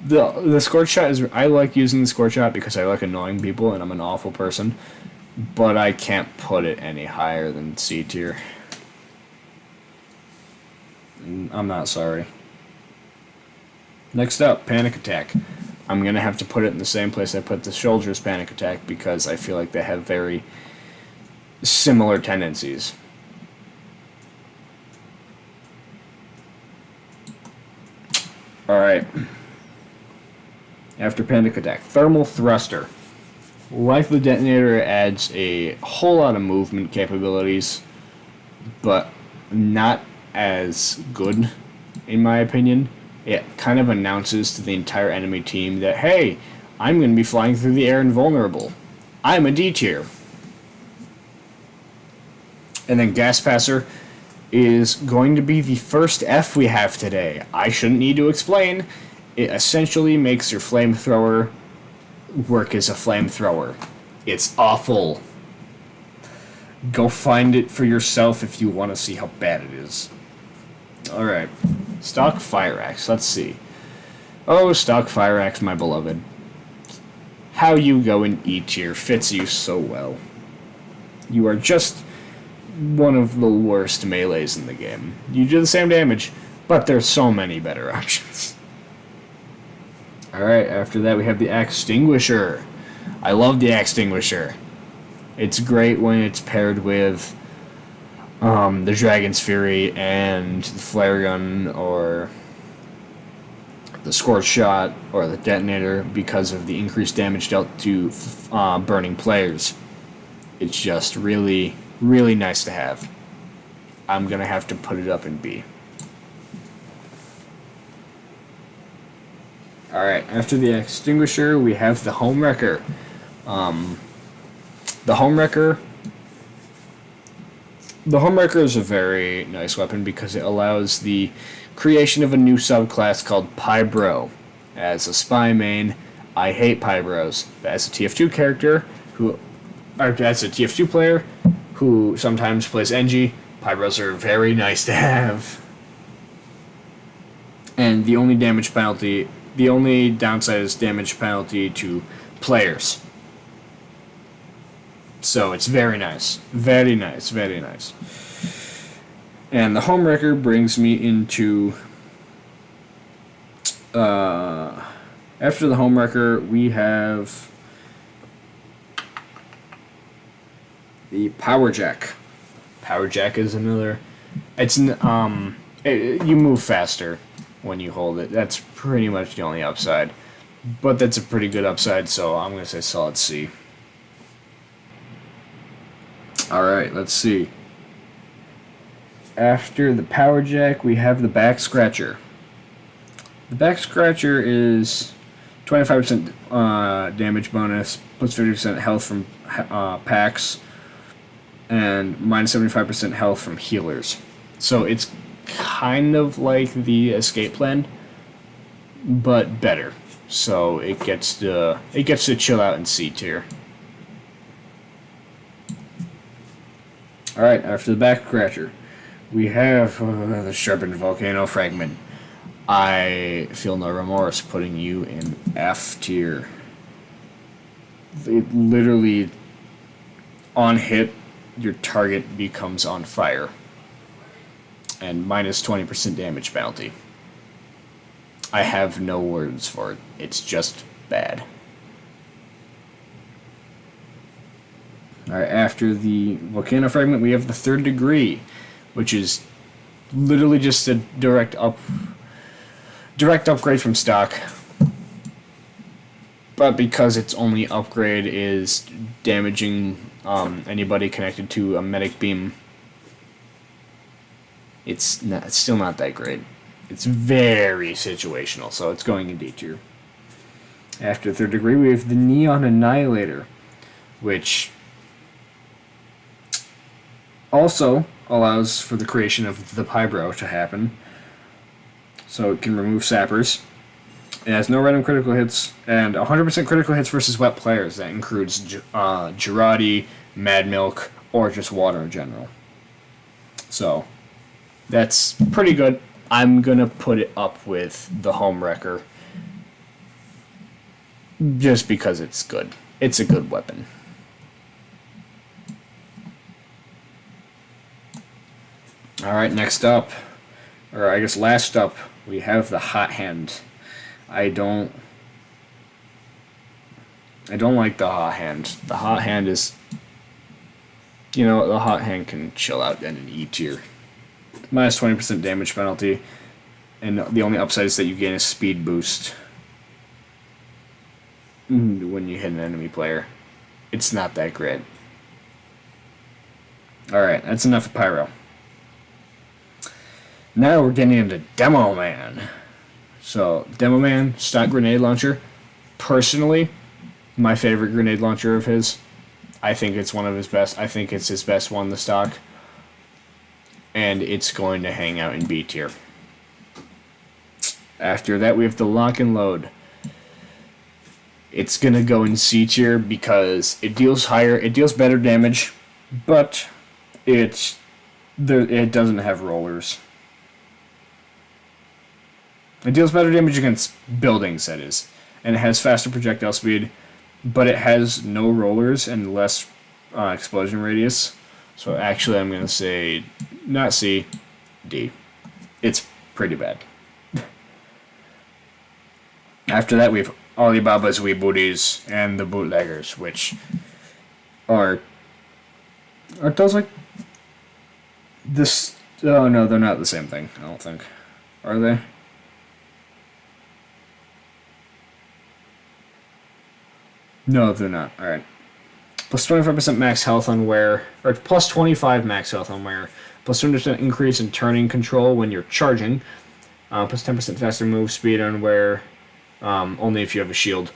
The Scorch Shot is... I like using the Scorch Shot because I like annoying people and I'm an awful person, but I can't put it any higher than C tier. I'm not sorry. Next up, Panic Attack. I'm going to have to put it in the same place I put the Soldier's Panic Attack because I feel like they have very similar tendencies. Alright. After Panic Attack, Thermal Thruster. Like the detonator, it adds a whole lot of movement capabilities, but not as good, in my opinion. It kind of announces to the entire enemy team that, hey, I'm going to be flying through the air invulnerable. I'm a D tier. And then Gas Passer is going to be the first F we have today. I shouldn't need to explain. It essentially makes your flamethrower work as a flamethrower. It's awful. Go find it for yourself if you want to see how bad it is. Alright. Stock Fire Axe. Let's see. Oh, Stock Fire Axe, my beloved. How you go in E tier fits you so well. You are just one of the worst melees in the game. You do the same damage, but there's so many better options. Alright, after that we have the Extinguisher. I love the Extinguisher. It's great when it's paired with the Dragon's Fury and the Flare Gun or the Scorch Shot or the Detonator because of the increased damage dealt to burning players. It's just really, really nice to have. I'm going to have to put it up in B. Alright, after the Extinguisher, we have the Homewrecker. The Homewrecker is a very nice weapon because it allows the creation of a new subclass called Pybro. As a spy main, I hate Pybros. But as a TF2 character, as a TF2 player who sometimes plays NG, Pybros are very nice to have. And the only downside is damage penalty to players. So it's very nice. Very nice, very nice. And the Homewrecker brings me into... after the Homewrecker, we have the Power Jack. Power Jack is another... you move faster when you hold it. That's pretty much the only upside. But that's a pretty good upside, so I'm going to say solid C. Alright, let's see. After the Power Jack, we have the Back Scratcher. The Back Scratcher is 25% damage bonus, plus 50% health from packs, and minus 75% health from healers. So it's kind of like the Escape Plan, but better. So it gets to chill out in C tier. All right, after the back scratcher, we have the sharpened volcano fragment. I feel no remorse putting you in F tier. It literally, on hit, your target becomes on fire. And minus 20% damage penalty. I have no words for it. It's just bad. Alright, after the volcano fragment, we have the third degree, which is literally just a direct upgrade from stock. But because its only upgrade is damaging anybody connected to a medic beam, it's still not that great. It's very situational, so it's going in D tier. After third degree, we have the Neon Annihilator, which also allows for the creation of the Pybro to happen. So it can remove sappers. It has no random critical hits, and 100% critical hits versus wet players. That includes Girardi, Mad Milk, or just water in general. So that's pretty good. I'm going to put it up with the Home Wrecker just because it's good. It's a good weapon. Alright, next up, or I guess last up, we have the Hot Hand. I don't like the Hot Hand. The Hot Hand is, the Hot Hand can chill out in an E tier. Minus 20% damage penalty, and the only upside is that you gain a speed boost when you hit an enemy player. It's not that great. Alright, that's enough of Pyro. Now we're getting into Demo Man. So, Demo Man, stock grenade launcher. Personally, my favorite grenade launcher of his. I think it's one of his best. I think it's his best one in the stock. And it's going to hang out in B tier. After that, we have the Lock and Load. It's going to go in C tier because it deals better damage, but it doesn't have rollers. It deals better damage against buildings, that is, and it has faster projectile speed, but it has no rollers and less explosion radius. So actually, I'm going to say not C, D. It's pretty bad. After that, we have Alibaba's Wee Booties and the Bootleggers, which are those like this? Oh no, they're not the same thing. I don't think. Are they? No, they're not. All right. Plus 25% max health on wear, or plus 25 max health on wear. Plus 200% increase in turning control when you're charging. Plus 10% faster move speed on wear, only if you have a shield.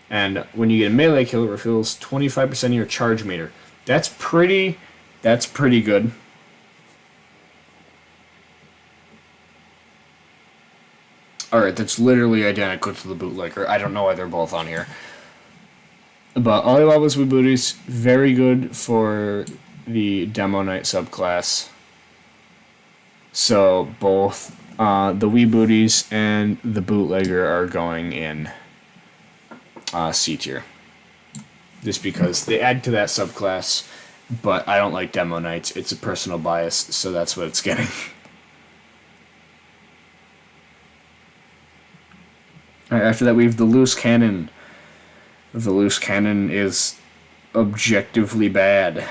And when you get a melee kill, it refills 25% of your charge meter. That's pretty good. Alright, that's literally identical to the Bootlegger. I don't know why they're both on here. But Alibaba's Wee Booties, very good for the Demo Knight subclass. So both the Wee Booties and the Bootlegger are going in C tier. Just because they add to that subclass, but I don't like Demo Knights. It's a personal bias, so that's what it's getting. Alright, after that we have the Loose Cannon. The Loose Cannon is objectively bad.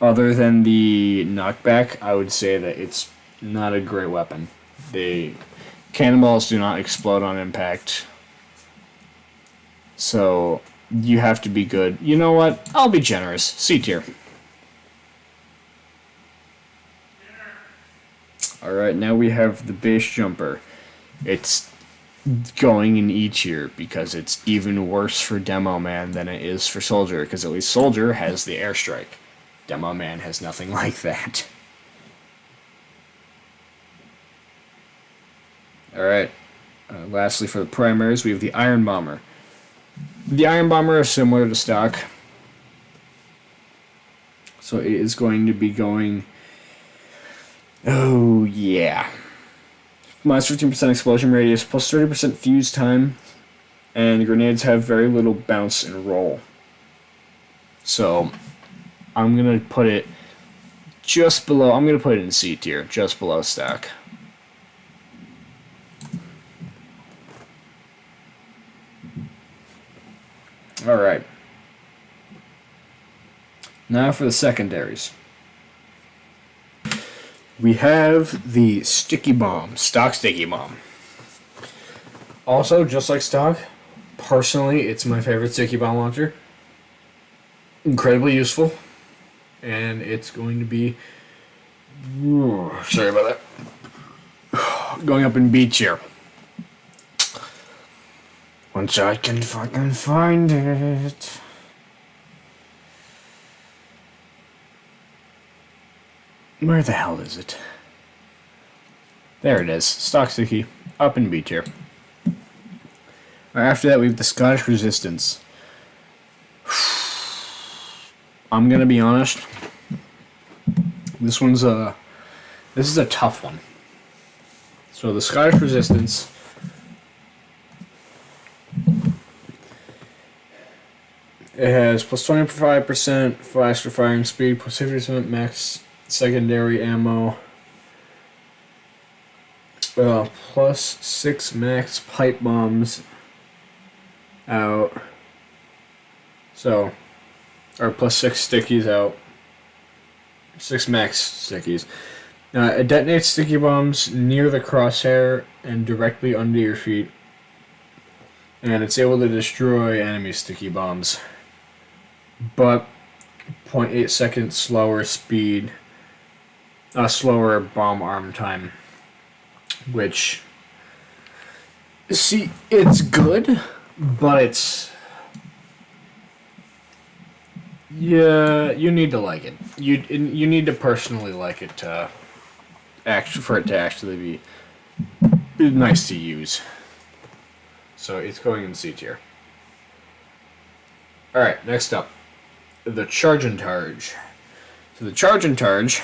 Other than the knockback, I would say that it's not a great weapon. The cannonballs do not explode on impact. So, you have to be good. You know what? I'll be generous. C tier. Alright, now we have the Base Jumper. It's going in E tier because it's even worse for Demo Man than it is for Soldier, because at least Soldier has the airstrike. Demo Man has nothing like that. Alright. Lastly, for the primaries, we have the Iron Bomber. The Iron Bomber is similar to stock. So it is going to be going... Oh, yeah. Minus 15% explosion radius, plus 30% fuse time, and grenades have very little bounce and roll. So I'm going to put it just below... I'm going to put it in C tier, just below stock. Alright. Now for the secondaries. We have the Sticky Bomb, stock Sticky Bomb. Also, just like stock, personally, it's my favorite Sticky Bomb launcher. Incredibly useful. And it's going to be... Sorry about that. Going up in B tier. Once I can fucking find it. Where the hell is it? There it is. Stock Sticky. Up in B tier. After that, we have the Scottish Resistance. I'm gonna be honest. This is a tough one. So the Scottish Resistance. It has plus 25% faster firing speed, plus 50% max secondary ammo, plus 6 max pipe bombs out. So, or plus 6 stickies out. 6 max stickies. It detonates sticky bombs near the crosshair and directly under your feet. And it's able to destroy enemy sticky bombs. But 0.8 seconds slower speed, slower bomb arm time, which, see, it's good, but it's, yeah, you need to like it. You need to personally like it to for it to actually be nice to use. So it's going in C tier. All right, next up. The Charge and Targe. So the Charge and Targe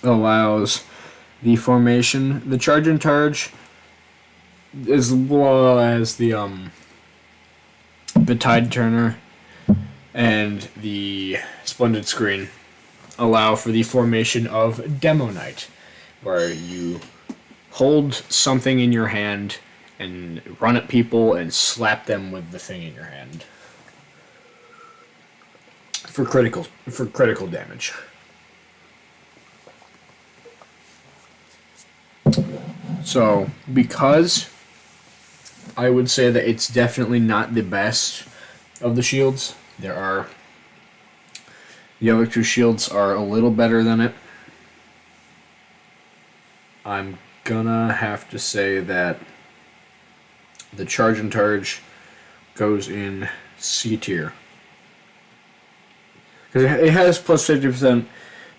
allows the formation, the Charge and Targe, as well as the Tide Turner and the Splendid Screen allow for the formation of Demo Night, where you hold something in your hand and run at people and slap them with the thing in your hand. For critical damage. So, because I would say that it's definitely not the best of the shields, the other two shields are a little better than it. I'm gonna have to say that the Charge and Targe goes in C tier. Because it has plus 50%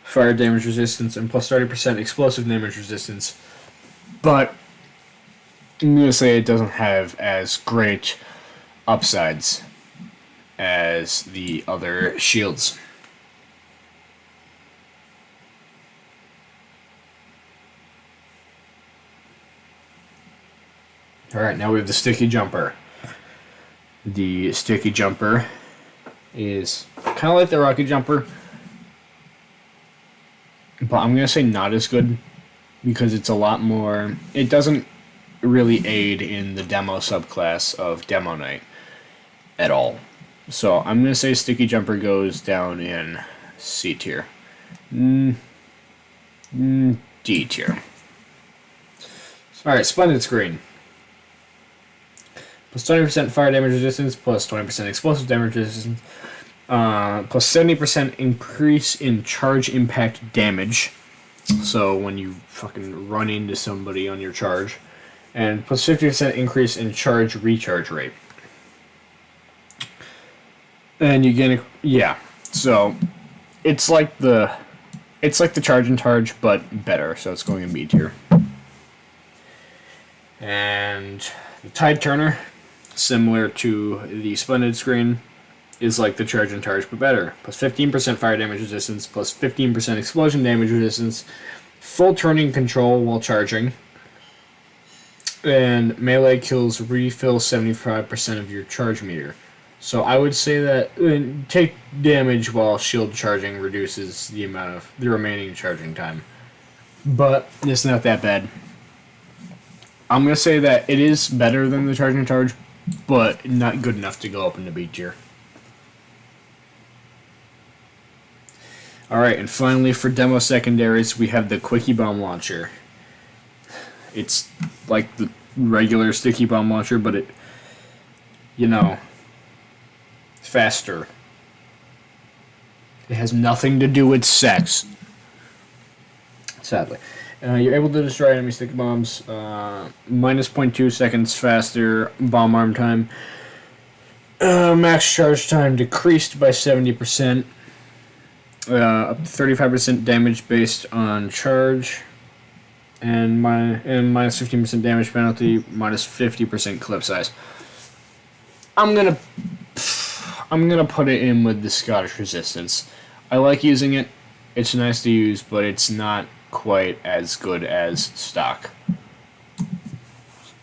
fire damage resistance and plus 30% explosive damage resistance. But I'm going to say it doesn't have as great upsides as the other shields. Alright, now we have the Sticky Jumper. The Sticky Jumper is kind of like the Rocket Jumper, but I'm going to say not as good because it's a lot more... It doesn't really aid in the demo subclass of Demo Night at all. So I'm going to say Sticky Jumper goes down in C tier. D tier. Alright, Splendid Screen. Plus 20% fire damage resistance, plus 20% explosive damage resistance, plus 70% increase in charge impact damage. So when you fucking run into somebody on your charge. And plus 50% increase in charge recharge rate. And you get yeah. So it's like the Charge and Targe, but better. So it's going in B tier. And the Tide Turner, similar to the Splendid screen, is like the Charge and Charge, but better. Plus 15% fire damage resistance, plus 15% explosion damage resistance, full turning control while charging, and melee kills refill 75% of your charge meter. So I would say that take damage while shield charging reduces the amount of the remaining charging time. But it's not that bad. I'm going to say that it is better than the Charge and Charge, but not good enough to go up into B tier. Alright, and finally for demo secondaries, we have the Quickie Bomb Launcher. It's like the regular Sticky Bomb Launcher, but it, faster. It has nothing to do with sex. Sadly. You're able to destroy enemy sticky bombs minus 0.2 seconds faster bomb arm time. Max charge time decreased by 70%. Up to 35% damage based on charge. And minus 15% damage penalty, minus 50% clip size. I'm gonna put it in with the Scottish Resistance. I like using it. It's nice to use, but it's not quite as good as stock.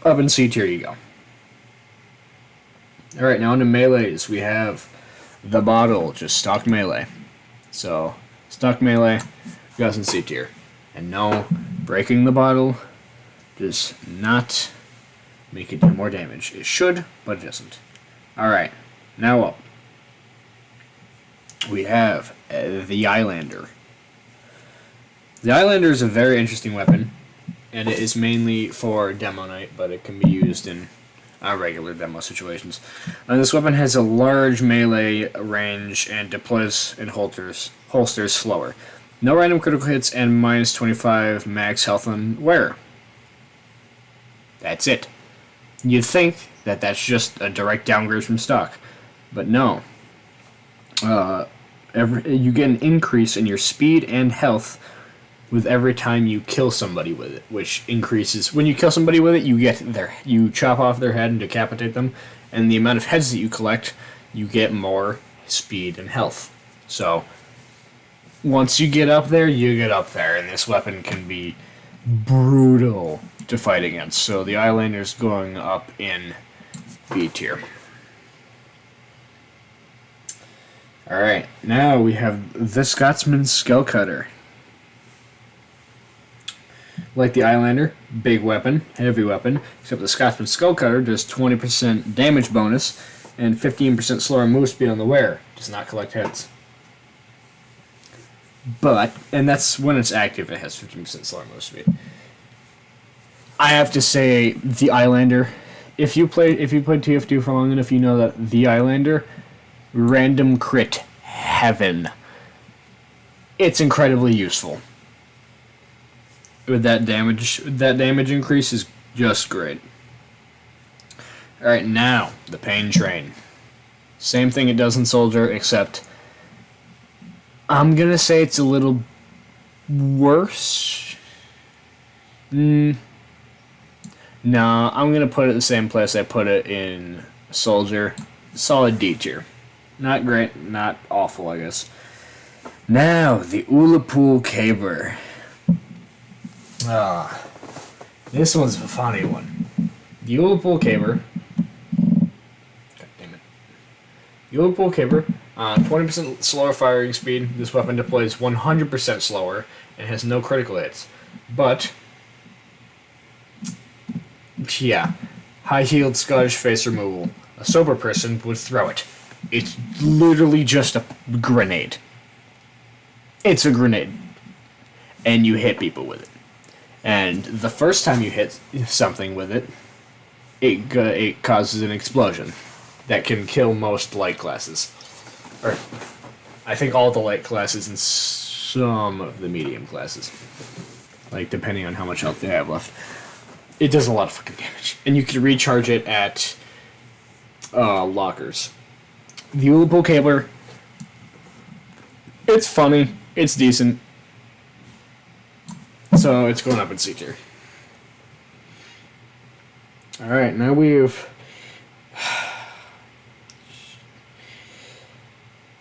Up in C tier you go. Alright, now into melees. We have the bottle, just stock melee. So, stock melee goes in C tier. And no, breaking the bottle does not make it do more damage. It should, but it doesn't. Alright, now up. We have the Eyelander. The Eyelander is a very interesting weapon, and it is mainly for demo night, but it can be used in regular demo situations. This weapon has a large melee range and deploys in holsters slower. No random critical hits and minus 25 max health on wearer. That's it. You'd think that that's just a direct downgrade from stock, but no. You get an increase in your speed and health with every time you kill somebody with it, which increases. When you kill somebody with it, you chop off their head and decapitate them, and the amount of heads that you collect, you get more speed and health. So, once you get up there, you get up there, and this weapon can be brutal to fight against. So the Eyelander's going up in B tier. Alright, now we have the Scotsman's Skull Cutter. Like the Eyelander, big weapon, heavy weapon, except the Scotsman's Skull Cutter does 20% damage bonus and 15% slower move speed on the wearer. Does not collect heads. But, and that's when it's active, it has 15% slower move speed. I have to say, the Eyelander, if you played TF2 for long enough, you know that the Eyelander, random crit heaven. It's incredibly useful. With that damage increase is just great. Alright, now, the Pain Train. Same thing it does in Soldier, except I'm gonna say it's a little worse. No, I'm gonna put it the same place I put it in Soldier. Solid D tier. Not great, not awful, I guess. Now, the Ullapool Caber. This one's a funny one. The Ullapool Caber. God damn it. The Ullapool Caber, 20% slower firing speed. This weapon deploys 100% slower and has no critical hits. But, yeah, high-heeled Scottish face removal. A sober person would throw it. It's literally just a grenade. It's a grenade. And you hit people with it. And the first time you hit something with it, it causes an explosion that can kill most light classes. Or, I think all the light classes and some of the medium classes. Like, depending on how much health they have left. It does a lot of fucking damage. And you can recharge it at lockers. The Ullapool Caber, it's funny, it's decent. So it's going up in C tier. Alright, now we have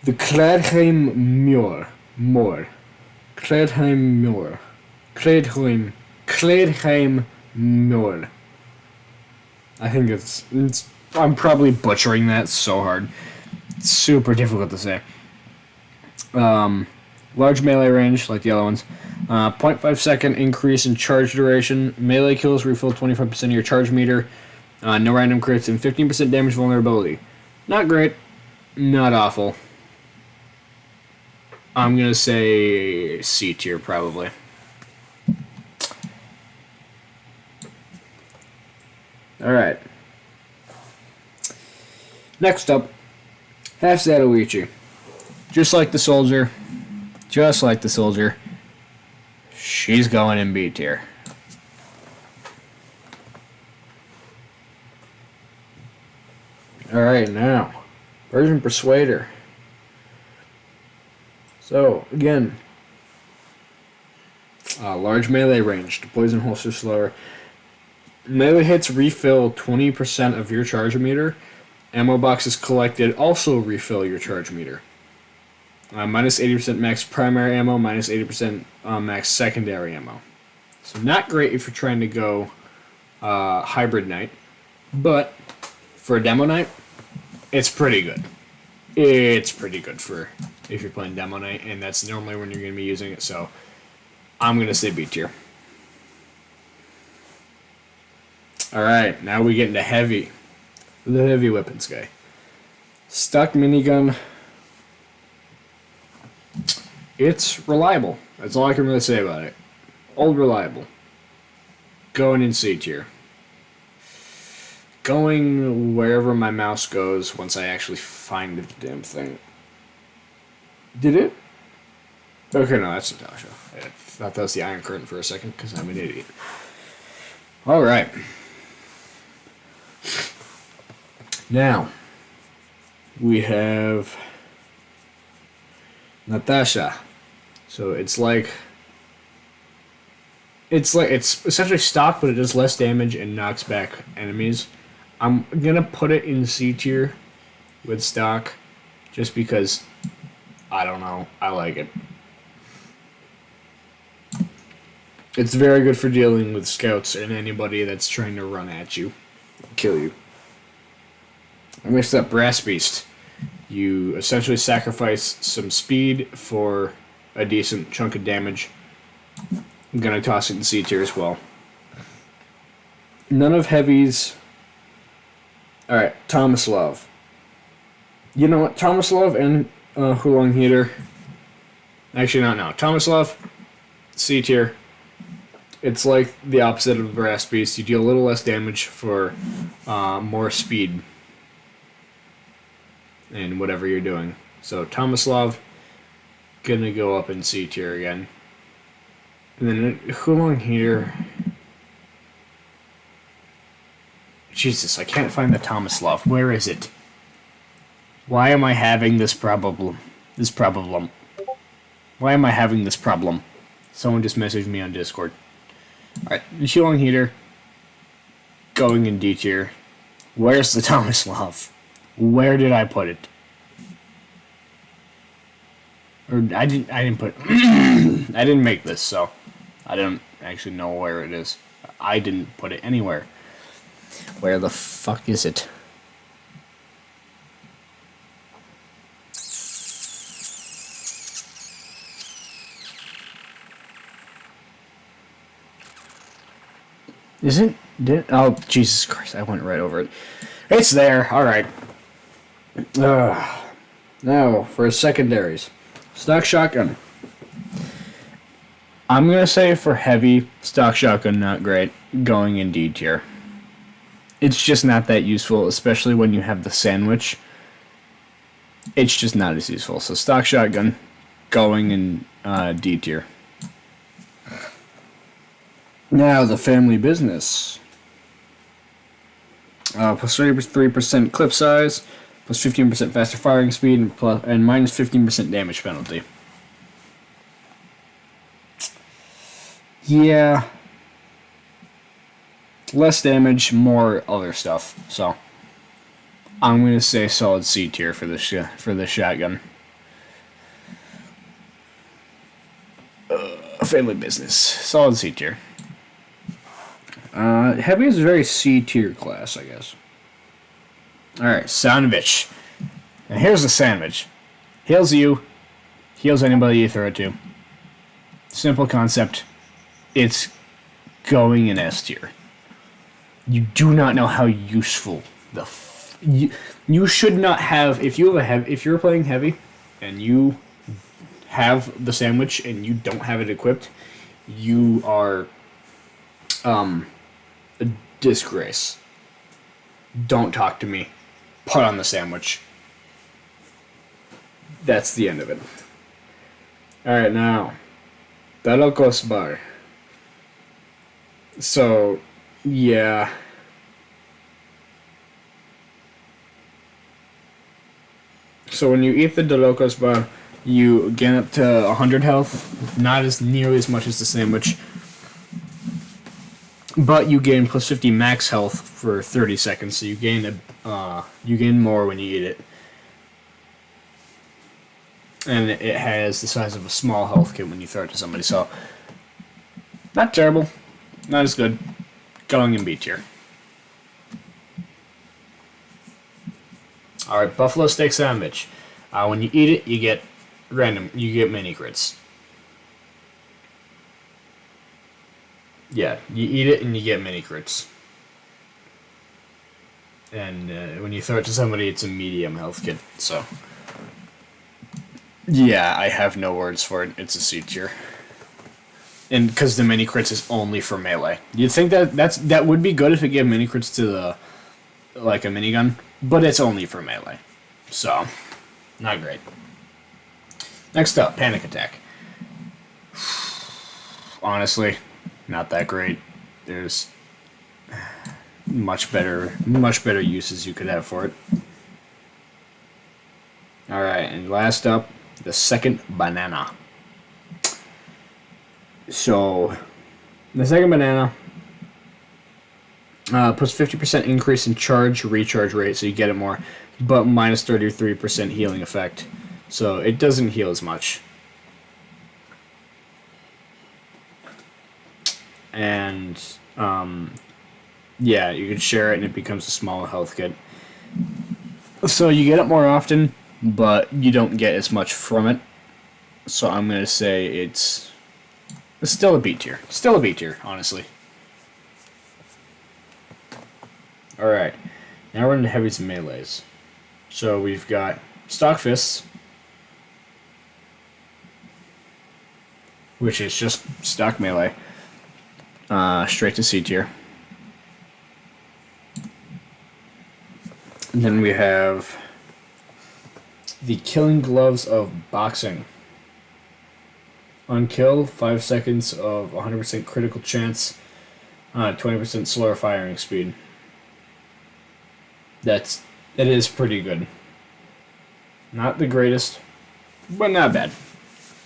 the Kledheim Muir. Kledheim Muir. I think it's I'm probably butchering that so hard. It's super difficult to say. Large melee range, like the other ones. 0.5 second increase in charge duration. Melee kills refill 25% of your charge meter. No random crits and 15% damage vulnerability. Not great. Not awful. I'm going to say C tier, probably. Alright. Next up, Half Zatoichi. Just like the soldier. She's going in B tier. Alright, now, Persian Persuader. So, again, large melee range. Deploys and holster slower. Melee hits refill 20% of your charge meter. Ammo boxes collected also refill your charge meter. Minus 80% max primary ammo, minus 80% max secondary ammo. So not great if you're trying to go hybrid night, but for a demo night, it's pretty good. It's pretty good for if you're playing demo night, and that's normally when you're going to be using it, so I'm going to say B tier. Alright, now we get into heavy. The heavy weapons guy. Stock minigun. It's reliable. That's all I can really say about it. Old reliable. Going in C tier. Going wherever my mouse goes once I actually find the damn thing. Did it? Okay, no, that's Natasha. I thought that was the Iron Curtain for a second because I'm an idiot. Alright. Now, we have Natasha. So it's essentially stock, but it does less damage and knocks back enemies. I'm gonna put it in C tier with stock, just because I don't know, I like it. It's very good for dealing with scouts and anybody that's trying to run at you, kill you. I mixed up Brass Beast. You essentially sacrifice some speed for a decent chunk of damage. I'm going to toss it in C tier as well. None of heavies. Alright, Tomislav. You know what? Tomislav and Hulong Heater. Actually, not now. Tomislav, C tier. It's like the opposite of the Brass Beast. You deal a little less damage for more speed in whatever you're doing. So Tomislav, gonna go up in C tier again. And then Hulong Heater. Jesus, I can't find the Tomislav. Where is it? Why am I having this problem? Why am I having this problem? Someone just messaged me on Discord. Alright, the Hulong Heater. Going in D tier. Where's the Tomislav? Where did I put it? Or I didn't put I didn't make this, so I don't actually know where it is. I didn't put it anywhere. Where the fuck is it? Is it? Oh, Jesus Christ, I went right over it. It's there, alright. Now, for secondaries. Stock shotgun. I'm going to say for heavy, stock shotgun not great. Going in D tier. It's just not that useful, especially when you have the sandwich. It's just not as useful. So stock shotgun, going in D tier. Now, the family business. Plus 33% clip size, plus 15% faster firing speed, and minus 15% damage penalty. Yeah. less damage, more other stuff. So I'm gonna say solid C tier for this shotgun. Family business, solid C tier. Heavy is a very C tier class, I guess. All right, sandwich. And here's the sandwich. Heals you, heals anybody you throw it to. Simple concept. It's going in S tier. You do not know how useful you should not have if you're playing heavy and you have the sandwich and you don't have it equipped, you are a disgrace. Don't talk to me. Put on the sandwich. That's the end of it. Alright, now the Locos Bar. So, yeah. So when you eat the Delocos bar, you gain up to 100 health, not as nearly as much as the sandwich, but you gain plus 50 max health for 30 seconds. So you gain more when you eat it, and it has the size of a small health kit when you throw it to somebody. So not terrible, not as good. Going in B tier. Alright, buffalo steak sandwich. When you eat it, you get mini crits. Yeah, you eat it and you get mini crits. And when you throw it to somebody, it's a medium health kit. So, yeah, I have no words for it. It's a C tier. And because the mini crits is only for melee. You'd think that would be good if it gave mini crits to like a minigun, but it's only for melee. So, not great. Next up, panic attack. Honestly, not that great. There's much better uses you could have for it. Alright, and last up, the second banana. So, the second banana plus 50% increase in recharge rate, so you get it more, but minus 33% healing effect. So it doesn't heal as much. And, yeah, you can share it and it becomes a small health kit. So you get it more often, but you don't get as much from it. So I'm going to say it's still a B tier. Still a B tier, honestly. Alright, now we're into heavies and melees. So we've got stock fists, which is just stock melee, straight to C tier. And then we have the killing gloves of boxing. On kill, 5 seconds of 100% critical chance, 20% slower firing speed. It is pretty good. Not the greatest, but not bad.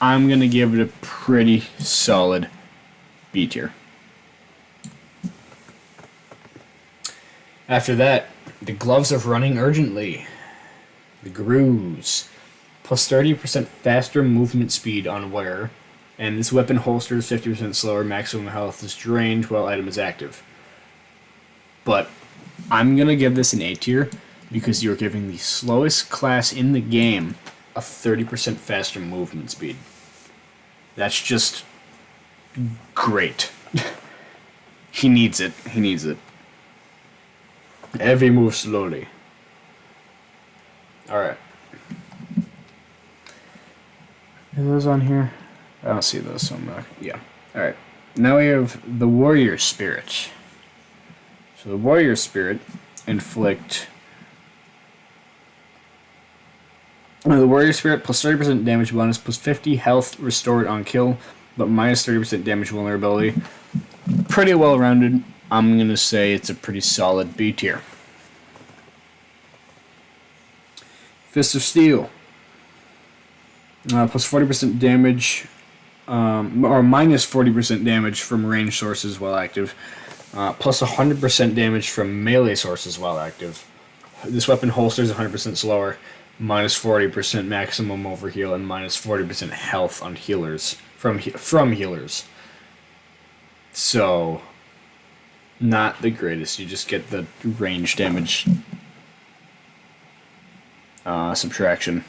I'm going to give it a pretty solid B tier. After that, the gloves of running urgently. The Grooves. Plus 30% faster movement speed on wearer. And this weapon holster is 50% slower. Maximum health is drained while item is active. But I'm going to give this an A tier because you're giving the slowest class in the game a 30% faster movement speed. That's just great. He needs it. He needs it. Every move slowly. Alright. Are those on here? I don't see those, so I'm not... Yeah. Alright. Now we have the Warrior Spirit. So the Warrior Spirit inflict... The Warrior Spirit plus 30% damage bonus plus 50 health restored on kill, but minus 30% damage vulnerability. Pretty well rounded. I'm going to say it's a pretty solid B tier. Fist of Steel. Plus 40% damage, or minus 40% damage from range sources while active. plus 100% damage from melee sources while active. This weapon holsters 100% slower, minus 40% maximum overheal, and minus 40% health on healers from healers. So, not the greatest. You just get the range damage subtraction.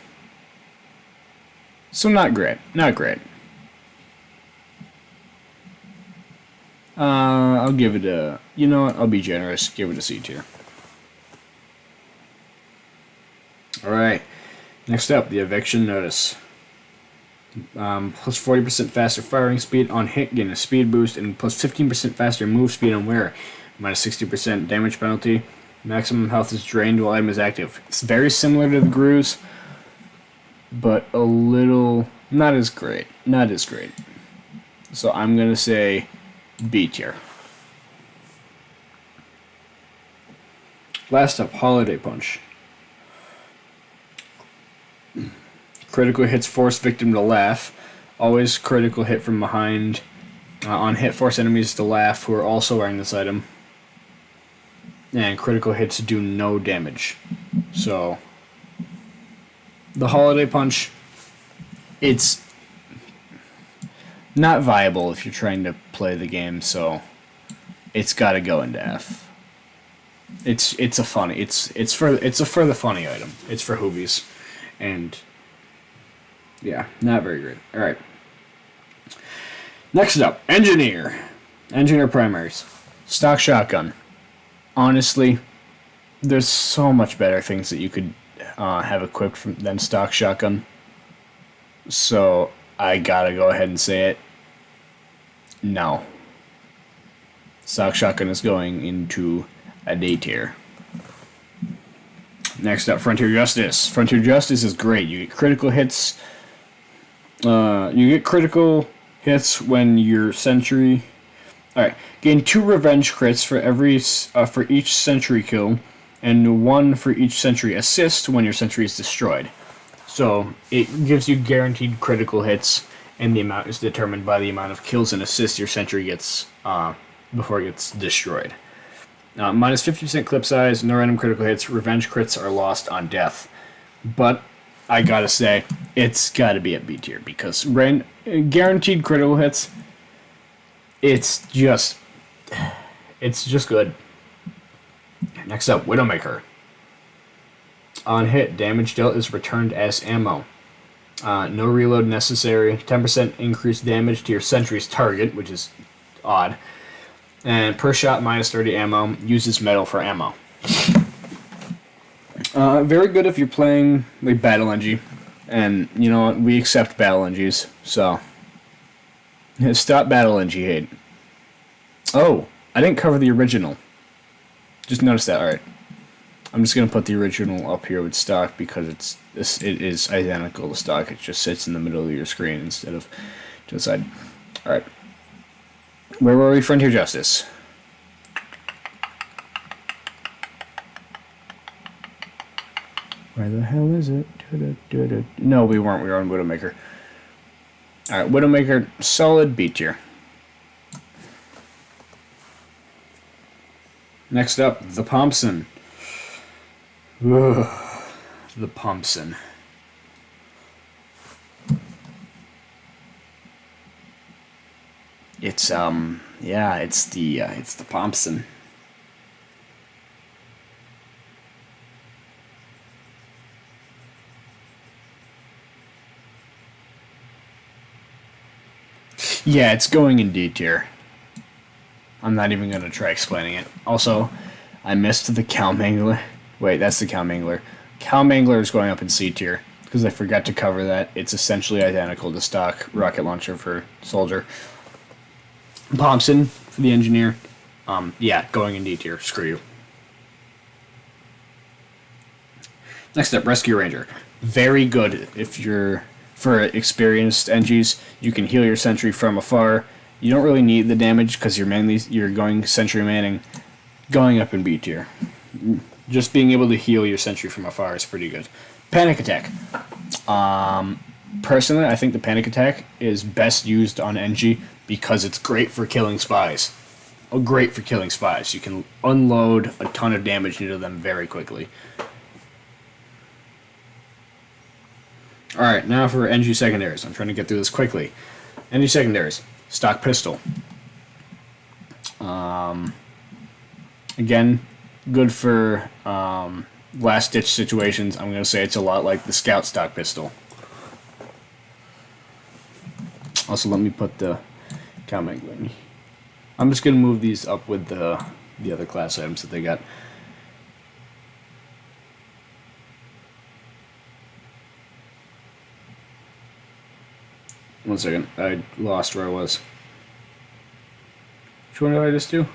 So not great. Not great. I'll give it a... You know what? I'll be generous. Give it a C tier. Alright. Next up, the Eviction Notice. Plus 40% faster firing speed on hit, gain a speed boost, and plus 15% faster move speed on wear. Minus 60% damage penalty. Maximum health is drained while item is active. It's very similar to the Grooves, but a little... not as great. Not as great. So I'm going to say B tier. Last up, Holiday Punch. Critical hits force victim to laugh. Always critical hit from behind. On hit, force enemies to laugh who are also wearing this item. And critical hits do no damage. So, the Holiday Punch, it's not viable if you're trying to play the game, so it's got to go into F. It's a funny. It's for the funny item. It's for hoovies, and yeah, not very great. All right. Next up, Engineer. Engineer primaries. Stock shotgun. Honestly, there's so much better things that you could have equipped than stock shotgun. So I gotta go ahead and say it. No. Stock shotgun is going into a D tier. Next up, Frontier Justice. Frontier Justice is great. You get critical hits. You get critical hits when your sentry. All right, gain 2 revenge crits for each sentry kill, and 1 for each sentry assist when your sentry is destroyed. So it gives you guaranteed critical hits, and the amount is determined by the amount of kills and assists your sentry gets before it gets destroyed. Minus 50% clip size, no random critical hits. Revenge crits are lost on death, but I gotta say it's gotta be at B tier because guaranteed critical hits. It's just good. Next up, Widowmaker. On hit, damage dealt is returned as ammo. No reload necessary. 10% increased damage to your sentry's target, which is odd. And per shot, minus 30 ammo. Uses metal for ammo. Very good if you're playing like Battle NG. And, you know what, we accept Battle NGs, so... Stop Battle NG hate. Oh, I didn't cover the original. Just notice that, alright. I'm just going to put the original up here with stock because it is identical to stock. It just sits in the middle of your screen instead of to the side. Alright. Where were we? Frontier Justice. Where the hell is it? No, we weren't. We were on Widowmaker. Alright, Widowmaker, solid B tier. Next up, the Thompson. Ugh, the Thompson. It's the Thompson. Yeah, it's going in D tier. I'm not even going to try explaining it. Also, I missed the Cow Mangler. Wait, that's the Cow Mangler. Cow Mangler is going up in C tier because I forgot to cover that. It's essentially identical to stock rocket launcher for soldier. Thompson for the engineer. Yeah, going in D tier. Screw you. Next up, Rescue Ranger. Very good if you're... For experienced NGs, you can heal your sentry from afar. You don't really need the damage because you're going sentry manning, going up in B tier. Just being able to heal your sentry from afar is pretty good. Panic Attack. Personally, I think the Panic Attack is best used on NG because it's great for killing spies. great for killing spies. You can unload a ton of damage into them very quickly. Alright, now for NG secondaries. I'm trying to get through this quickly. NG secondaries. Stock pistol. Again, good for last-ditch situations. I'm going to say it's a lot like the Scout stock pistol. Also, let me put the comment going. I'm just going to move these up with the other class items that they got. One second, I lost where I was. Which one did I just do?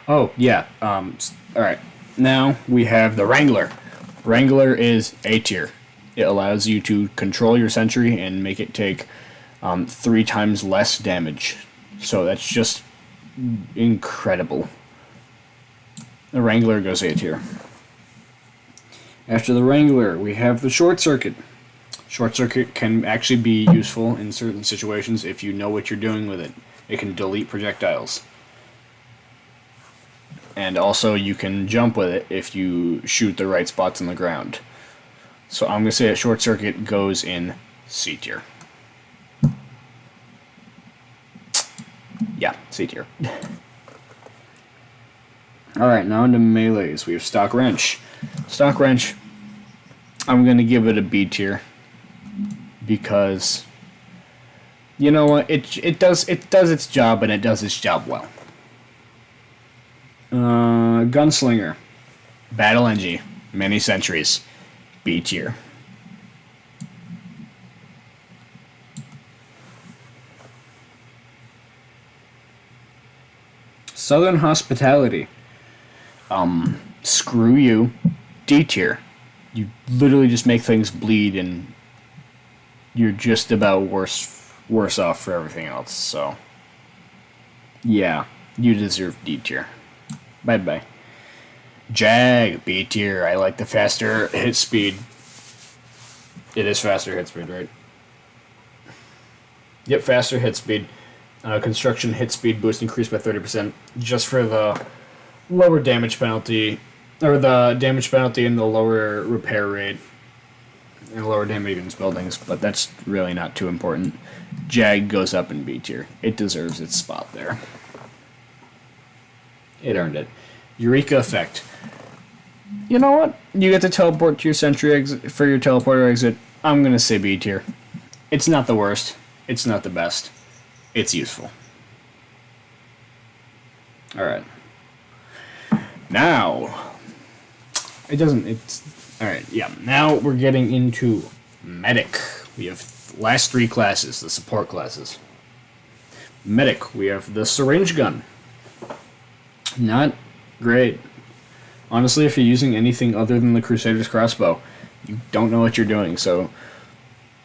Oh, yeah. Alright, now we have the Wrangler. Wrangler is A tier. It allows you to control your sentry and make it take 3 times less damage. So that's just incredible. The Wrangler goes A tier. After the Wrangler, we have the Short Circuit. Short Circuit can actually be useful in certain situations if you know what you're doing with it. It can delete projectiles. And also you can jump with it if you shoot the right spots on the ground. So I'm going to say that Short Circuit goes in C tier. Yeah, C tier. Alright, now into melees. We have Stock Wrench. Stock Wrench, I'm going to give it a B tier. Because, you know what, it does its job, and it does its job well. Gunslinger, Battle NG, many sentries, B tier. Southern Hospitality, screw you, D tier. You literally just make things bleed, and you're just about worse off for everything else. So, yeah, you deserve D tier. Bye bye. Jag, B tier. I like the faster hit speed. It is faster hit speed, right? Yep, faster hit speed. Construction hit speed boost increased by 30%, just for the lower damage penalty, or the damage penalty and the lower repair rate, and lower damage against buildings, but that's really not too important. Jag goes up in B tier. It deserves its spot there. It earned it. Eureka Effect. You know what? You get to teleport to your sentry exit for your teleporter exit. I'm gonna say B tier. It's not the worst. It's not the best. It's useful. Alright. Now, alright, yeah. Now we're getting into Medic. We have last 3 classes, the support classes. Medic, we have the Syringe Gun. Not great. Honestly, if you're using anything other than the Crusader's Crossbow, you don't know what you're doing, so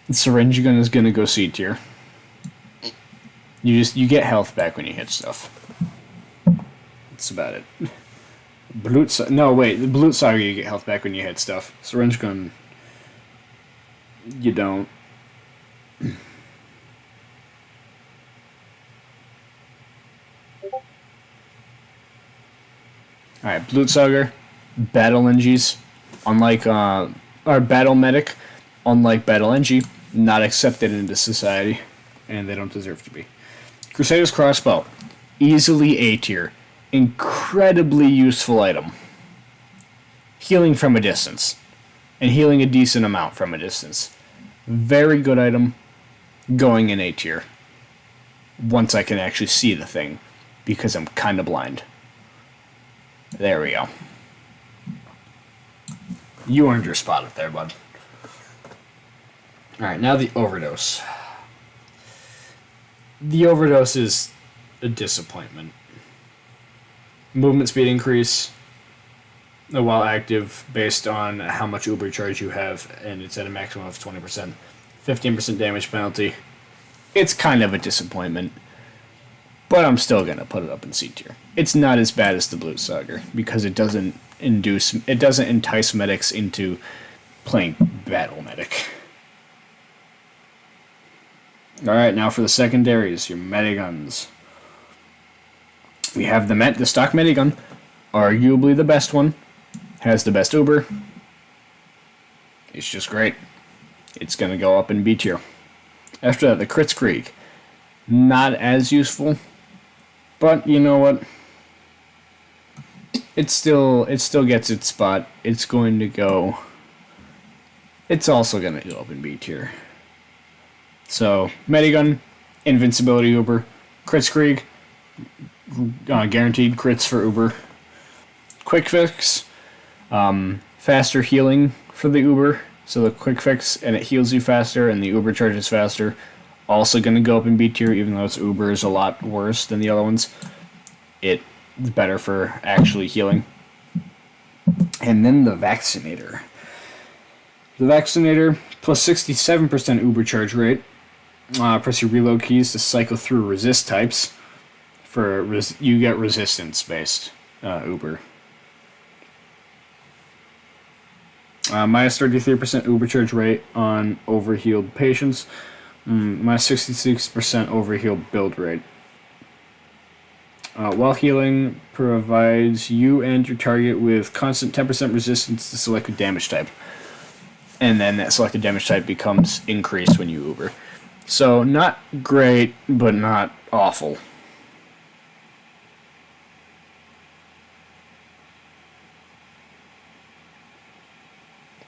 the Syringe Gun is gonna go C tier. You get health back when you hit stuff. That's about it. The Blutsauger you get health back when you hit stuff. Syringe Gun, you don't. Alright, Blutsauger, Battle NGs, or Battle Medic, unlike Battle NG, not accepted into society, and they don't deserve to be. Crusader's Crossbow, easily A tier, incredibly useful item. Healing from a distance, and healing a decent amount from a distance. Very good item, going in A tier. Once I can actually see the thing, because I'm kinda blind. There we go. You earned your spot up there, bud. Alright, now the Overdose. The Overdose is a disappointment. Movement speed increase while active based on how much Uber charge you have, and it's at a maximum of 20%. 15% damage penalty. It's kind of a disappointment, but I'm still going to put it up in C tier. It's not as bad as the Blutsauger, because it doesn't entice medics into playing Battle Medic. Alright, now for the secondaries, your Mediguns. We have the stock Medigun, arguably the best one, has the best Uber. It's just great. It's going to go up in B tier. After that, the Kritzkrieg. Not as useful, but you know what? It still gets its spot. It's going to go... It's also going to go up in B tier. So, Medigun, Invincibility Uber, Kritzkrieg, guaranteed crits for Uber. Quick Fix, faster healing for the Uber. So the Quick Fix, and it heals you faster, and the Uber charges faster. Also going to go up in B tier, even though its Uber is a lot worse than the other ones. It's better for actually healing. And then the Vaccinator. The Vaccinator, plus 67% Uber charge rate. Press your reload keys to cycle through resist types. You get resistance-based Uber. Minus 33% Uber charge rate on overhealed patients. Minus 66% overhealed build rate. While healing provides you and your target with constant 10% resistance to selected damage type. And then that selected damage type becomes increased when you Uber. So not great, but not awful.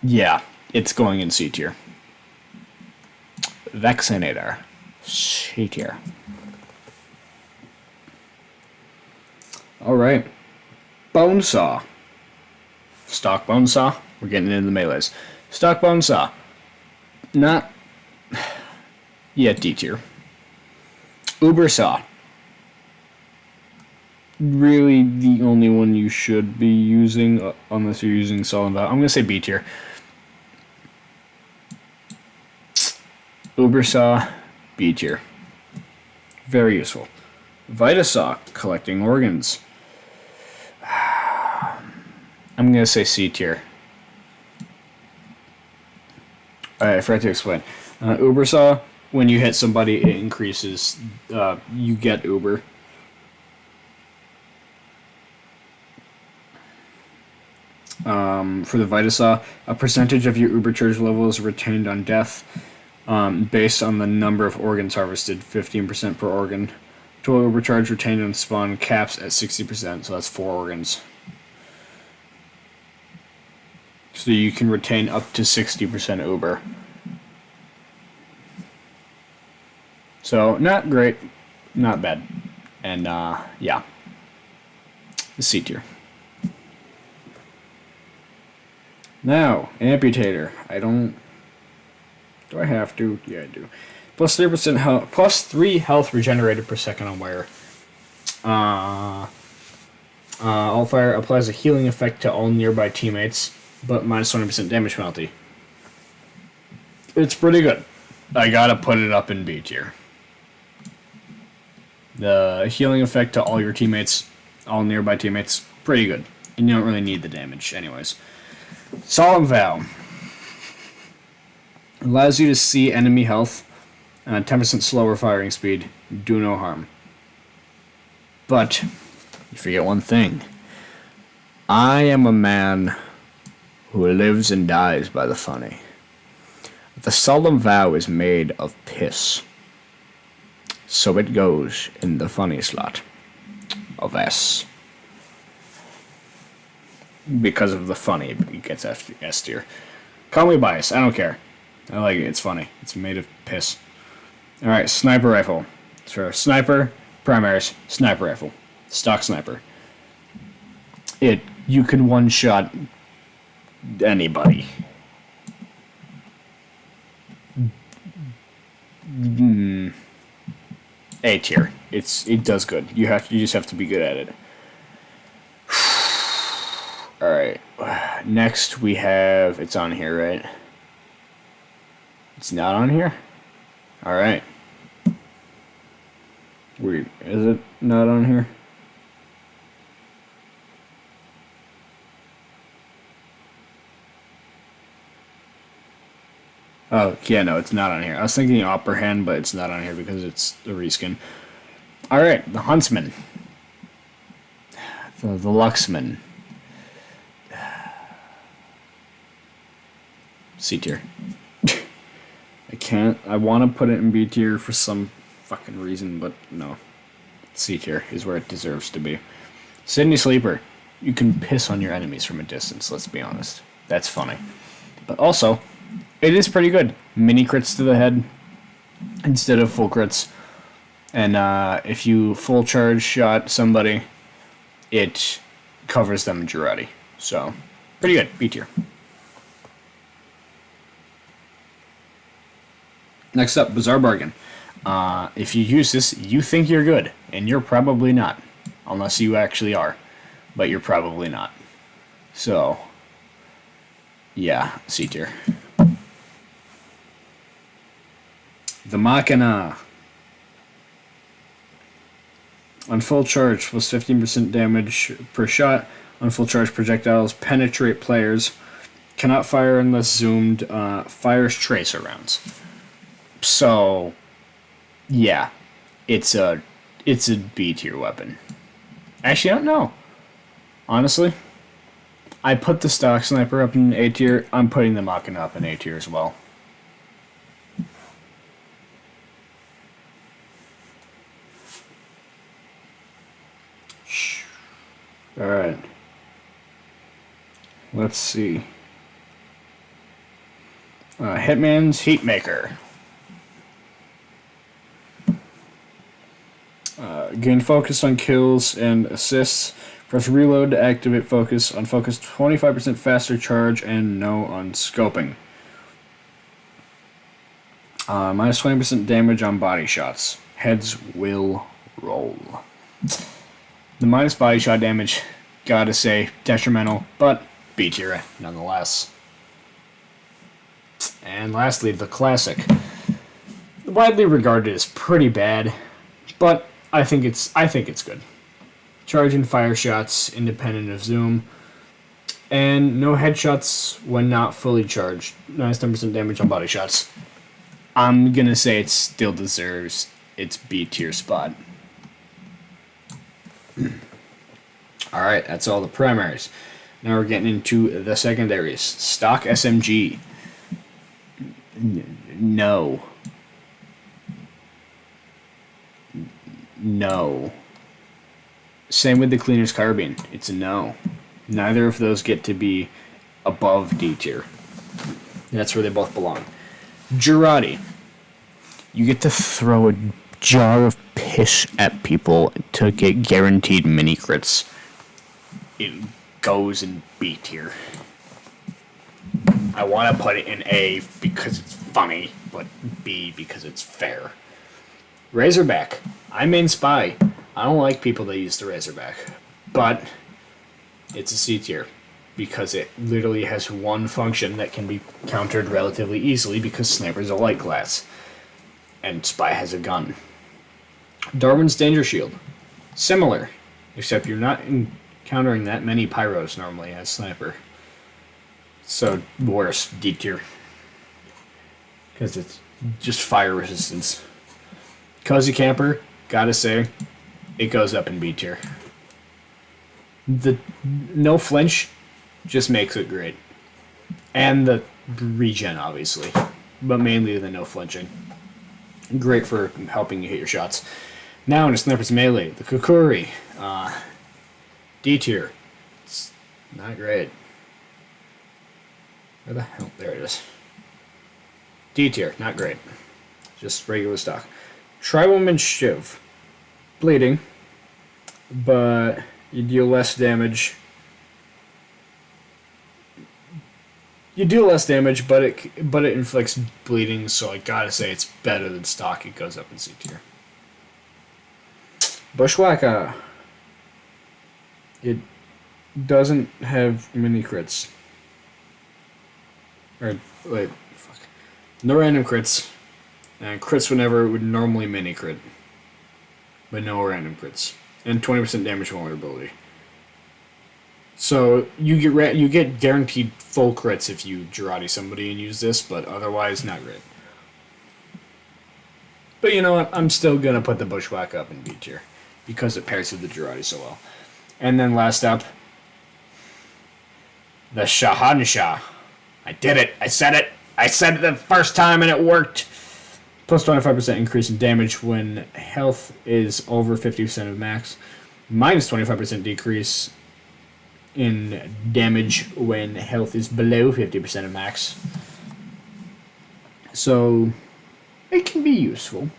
Yeah, it's going in C tier. Vaccinator. C tier. Alright. Bonesaw. Stock Bonesaw. We're getting into the melees. Stock Bonesaw. Not... Yeah, D tier. Uber Saw. Really the only one you should be using, unless you're using Saw and Vow. I'm going to say B tier. Uber Saw, B tier. Very useful. Vitasaw, collecting organs. I'm going to say C tier. Alright, I forgot to explain. Uber Saw, when you hit somebody, it increases, you get Uber. For the Vitasaw, a percentage of your Uber charge level is retained on death, based on the number of organs harvested, 15% per organ. Total Uber charge retained on spawn caps at 60%, so that's 4 organs. So you can retain up to 60% Uber. So, not great, not bad. And, yeah. The C tier. Now, Amputator. Do I have to? Yeah, I do. Plus 3% health, plus 3 health regenerated per second on wire. All fire applies a healing effect to all nearby teammates, but minus 20% damage penalty. It's pretty good. I gotta put it up in B tier. The healing effect to all your teammates, all nearby teammates, pretty good. And you don't really need the damage anyways. Solemn Vow. Allows you to see enemy health, 10% slower firing speed, do no harm. But, you forget one thing. I am a man who lives and dies by the funny. The Solemn Vow is made of piss. So it goes in the funny slot of S. Because of the funny, it gets S tier. Call me biased, I don't care. I like it, it's funny. It's made of piss. Alright, Sniper Rifle. It's for Sniper, Primaries, Sniper Rifle. Stock Sniper. You can one-shot anybody. A tier. It does good. You just have to be good at it. Alright. Next we have, it's on here, right? It's not on here? Alright. Weird. Is it not on here? Oh, yeah, no, it's not on here. I was thinking Opera Hand, but it's not on here because it's the reskin. Alright, the Huntsman. The Luxman. C tier. I can't. I want to put it in B tier for some fucking reason, but no. C tier is where it deserves to be. Sydney Sleeper. You can piss on your enemies from a distance, let's be honest. That's funny. But also, it is pretty good. Mini crits to the head instead of full crits. And if you full charge shot somebody, it covers them in Girardi. So, pretty good. B tier. Next up, Bizarre Bargain. If you use this, you think you're good, and you're probably not. Unless you actually are. But you're probably not. So, yeah, C tier. The Machina. On full charge, plus 15% damage per shot. On full charge, projectiles penetrate players. Cannot fire unless zoomed. Fires tracer rounds. So, yeah, it's a B tier weapon. Actually, I don't know. Honestly, I put the stock sniper up in A tier. I'm putting the Machina up in A tier as well. All right. Let's see. Hitman's Heatmaker. Gain focus on kills and assists. Press reload to activate focus. On focus, 25% faster charge and no on scoping. Minus 20% damage on body shots. Heads will roll. The minus body shot damage, gotta say, detrimental, but B tier nonetheless. And lastly, the classic. Widely regarded as pretty bad, but I think it's good. Charge and fire shots independent of zoom, and no headshots when not fully charged. Minus 10% damage on body shots. I'm gonna say it still deserves its B tier spot. Alright, that's all the primaries. Now we're getting into the secondaries. Stock SMG. No. No. Same with the Cleaner's Carbine. It's a no. Neither of those get to be above D tier. That's where they both belong. Girardi. You get to throw a jar of piss at people to get guaranteed mini crits. It goes in B tier. I want to put it in A because it's funny, but B because it's fair. Razorback. I main Spy. I don't like people that use the Razorback, but it's a C tier because it literally has one function that can be countered relatively easily because Sniper's a light class and Spy has a gun. Darwin's Danger Shield. Similar, except you're not encountering that many pyros normally as Sniper. So, worse, D tier. Because it's just fire resistance. Cozy Camper, gotta say, it goes up in B tier. The no flinch just makes it great. And the regen, obviously. But mainly the no flinching. Great for helping you hit your shots. Now in a Sniper's Melee, the Kukuri. D tier. It's not great. Where the hell? There it is. D tier, not great. Just regular stock. Triwoman Shiv. Bleeding. But you deal less damage. You do less damage, but it inflicts bleeding, so I gotta say it's better than stock. It goes up in C tier. Bushwhacker. It doesn't have mini crits. Or, wait, fuck. No random crits. And crits whenever it would normally mini crit. But no random crits. And 20% damage vulnerability. So you get guaranteed full crits if you Girardi somebody and use this, but otherwise not great. But you know what? I'm still gonna put the Bushwhack up in B tier because it pairs with the Girardi so well. And then last up, the Shahanshah. I did it. I said it. I said it the first time and it worked. Plus 25% increase in damage when health is over 50% of max. Minus 25% decrease in damage when health is below 50% of max. So, it can be useful.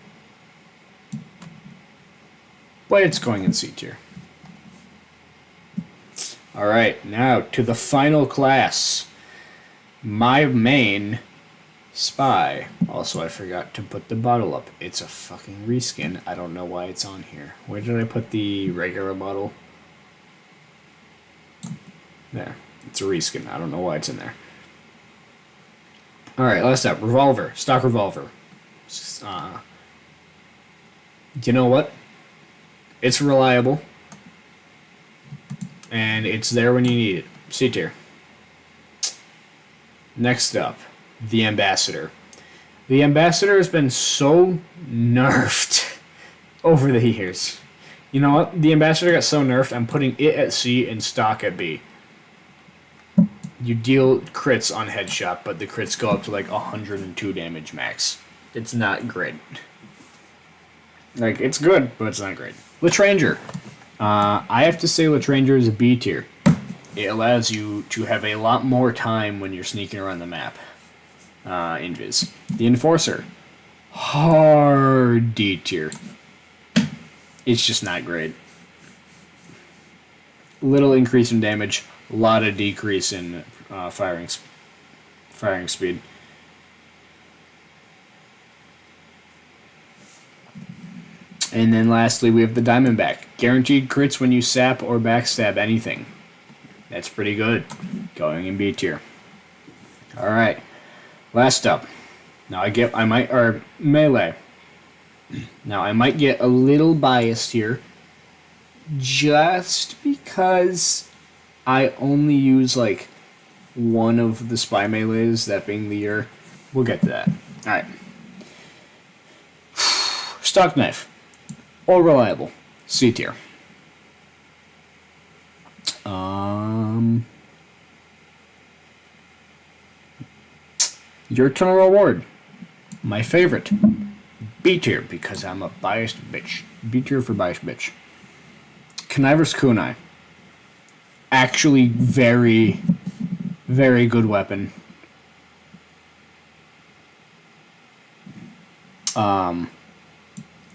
But it's going in C tier. Alright, now to the final class. My main, Spy. Also, I forgot to put the bottle up. It's a fucking reskin. I don't know why it's on here. Where did I put the regular bottle? There. It's a reskin. I don't know why it's in there. Alright, last up. Revolver. Stock revolver. You know what? It's reliable. And it's there when you need it. C tier. Next up, the Ambassador. The Ambassador has been so nerfed over the years. You know what? The Ambassador got so nerfed, I'm putting it at C and stock at B. You deal crits on headshot, but the crits go up to like 102 damage max. It's not great. Like, it's good, but it's not great. Latranger. I have to say Latranger is a B tier. It allows you to have a lot more time when you're sneaking around the map. Invis. The Enforcer. Hard D tier. It's just not great. Little increase in damage, a lot of decrease in firing speed. And then lastly, we have the Diamondback. Guaranteed crits when you sap or backstab anything. That's pretty good. Going in B tier. Alright. Last up. Now Melee. Now I might get a little biased here. Just because I only use like one of the Spy Melees, that being the year. We'll get to that. Alright. Stock Knife. All reliable. C tier. Your Eternal Reward. My favorite. B tier, because I'm a biased bitch. B tier for biased bitch. Conniver's Kunai. Actually very, very good weapon.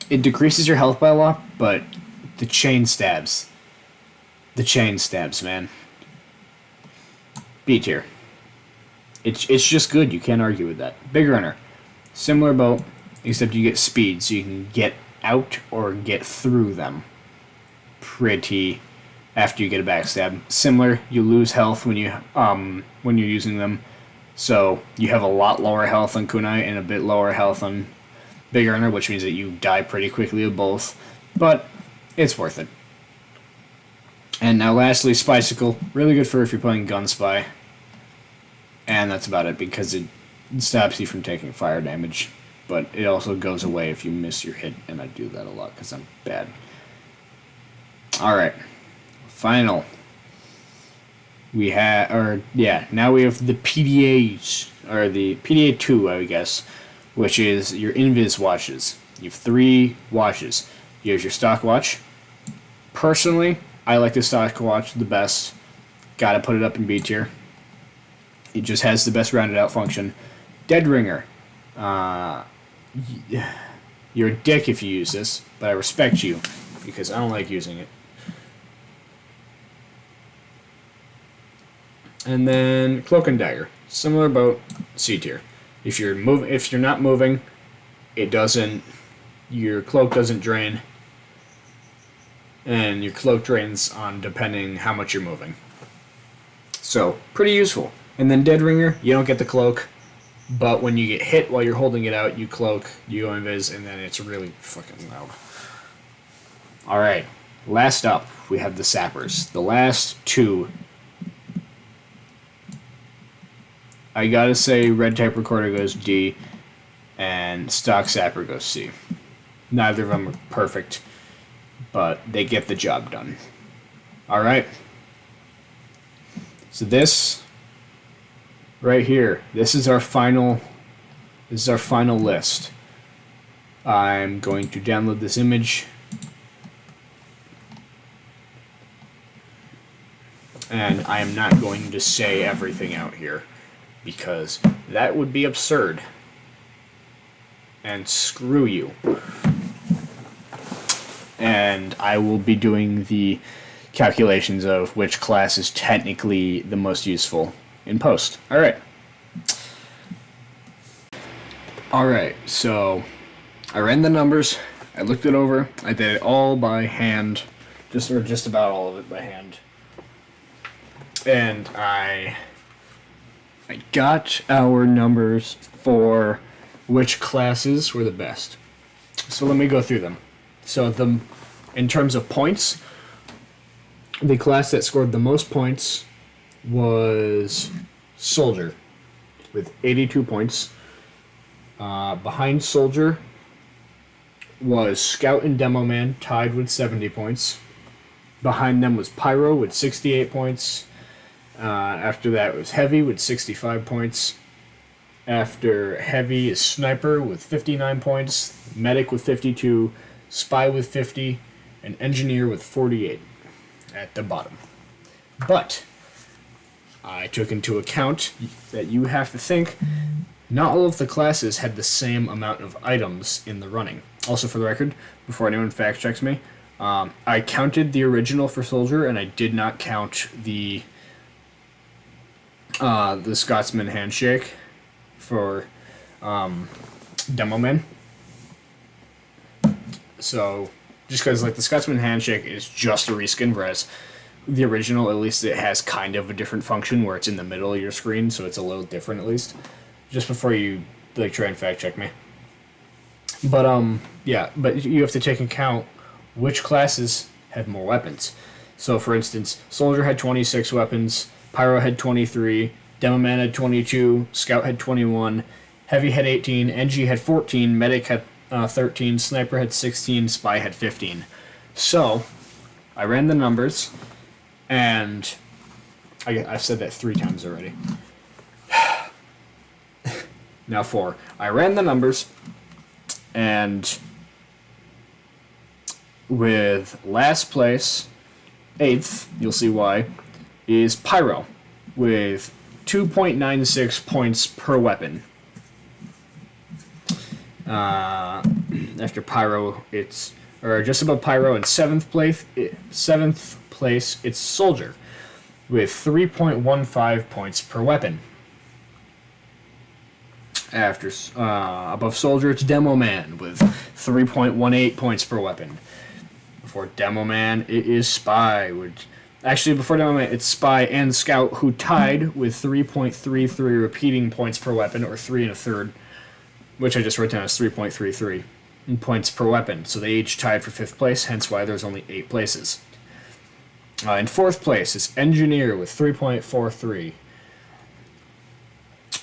It decreases your health by a lot, but the chain stabs. The chain stabs, man. B tier. It's just good. You can't argue with that. Big Runner. Similar boat, except you get speed, so you can get out or get through them pretty after you get a backstab. Similar, you lose health when you're using them, so you have a lot lower health on Kunai and a bit lower health on Big Runner, which means that you die pretty quickly with both, but it's worth it. And now lastly, Spicicle. Really good for if you're playing Gun Spy. And that's about it, because it stops you from taking fire damage. But it also goes away if you miss your hit, and I do that a lot because I'm bad. Alright. Final. Now we have the PDAs, or the PDA 2, I guess, which is your Invis watches. You have 3 watches. You have your stock watch. Personally, I like the stock watch the best. Gotta put it up in B tier. It just has the best rounded out function. Dead Ringer. You're a dick if you use this, but I respect you because I don't like using it. And then Cloak and Dagger. Similar boat, C tier. If you're not moving, your cloak doesn't drain, and your cloak drains on depending how much you're moving. So, pretty useful. And then Dead Ringer, you don't get the cloak, but when you get hit while you're holding it out, you cloak, you go invis, and then it's really fucking loud. Alright, last up, we have the Sappers. The last 2. I gotta say, Red Type Recorder goes D, and Stock Sapper goes C. Neither of them are perfect, but they get the job done. All right. So this right here, this is our final list. I'm going to download this image. And I am not going to say everything out here because that would be absurd. And screw you. And I will be doing the calculations of which class is technically the most useful in post. Alright, so I ran the numbers, I looked it over, I did it all by hand, just about all of it by hand. And I got our numbers for which classes were the best. So let me go through them. So in terms of points, the class that scored the most points was Soldier with 82 points. Behind Soldier was Scout and Demo Man, tied with 70 points. Behind them was Pyro with 68 points. After that was Heavy with 65 points. After Heavy is Sniper with 59 points, Medic with 52, Spy with 50, and Engineer with 48 at the bottom. But I took into account that you have to think not all of the classes had the same amount of items in the running. Also, for the record, before anyone fact checks me, I counted the original for Soldier, and I did not count the Scotsman handshake for Demo Man. So, just because the Scotsman handshake is just a reskin, whereas the original, at least it has kind of a different function where it's in the middle of your screen, so it's a little different at least. Just before you try and fact check me. But yeah, but you have to take into account which classes have more weapons. So for instance, Soldier had 26 weapons, Pyro had 23, Demo Man had 22, Scout had 21, Heavy had 18, NG had 14, Medic had 13, Sniper had 16, Spy had 15. So I ran the numbers, and I've said that 3 times already. Now 4. I ran the numbers, and with last place, 8th, you'll see why, is Pyro, with 2.96 points per weapon. After Pyro, just above Pyro in 7th place, it's Soldier, with 3.15 points per weapon. After above Soldier, it's Demo Man with 3.18 points per weapon. Before Demo Man, it is Spy. Before Demo Man, it's Spy and Scout, who tied with 3.33 repeating points per weapon, or 3 1/3, which I just wrote down as 3.33 points per weapon. So they each tied for 5th place, hence why there's only 8 places. In 4th place is Engineer with 3.43.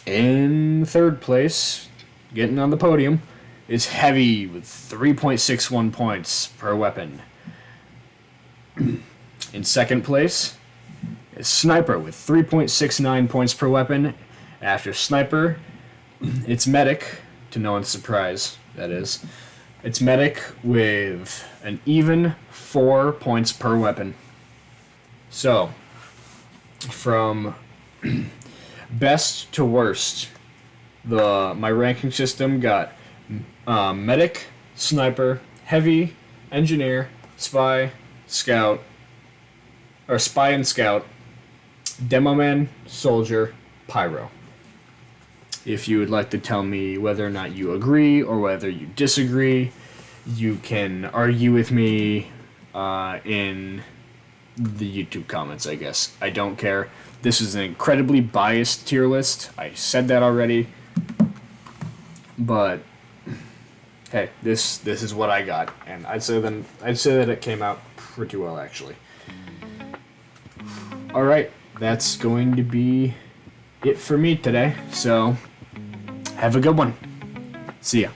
In 3rd place, getting on the podium, is Heavy with 3.61 points per weapon. In 2nd place is Sniper with 3.69 points per weapon. After Sniper, it's Medic, to no one's surprise, that is. It's Medic with an even 4 points per weapon. So, from best to worst, my ranking system got Medic, Sniper, Heavy, Engineer, Spy, Scout, or Spy and Scout, Demo Man, Soldier, Pyro. If you would like to tell me whether or not you agree or whether you disagree, you can argue with me in the YouTube comments, I guess. I don't care. This is an incredibly biased tier list. I said that already. But hey, this is what I got, and I'd say that it came out pretty well, actually. All right, that's going to be it for me today. So have a good one. See ya.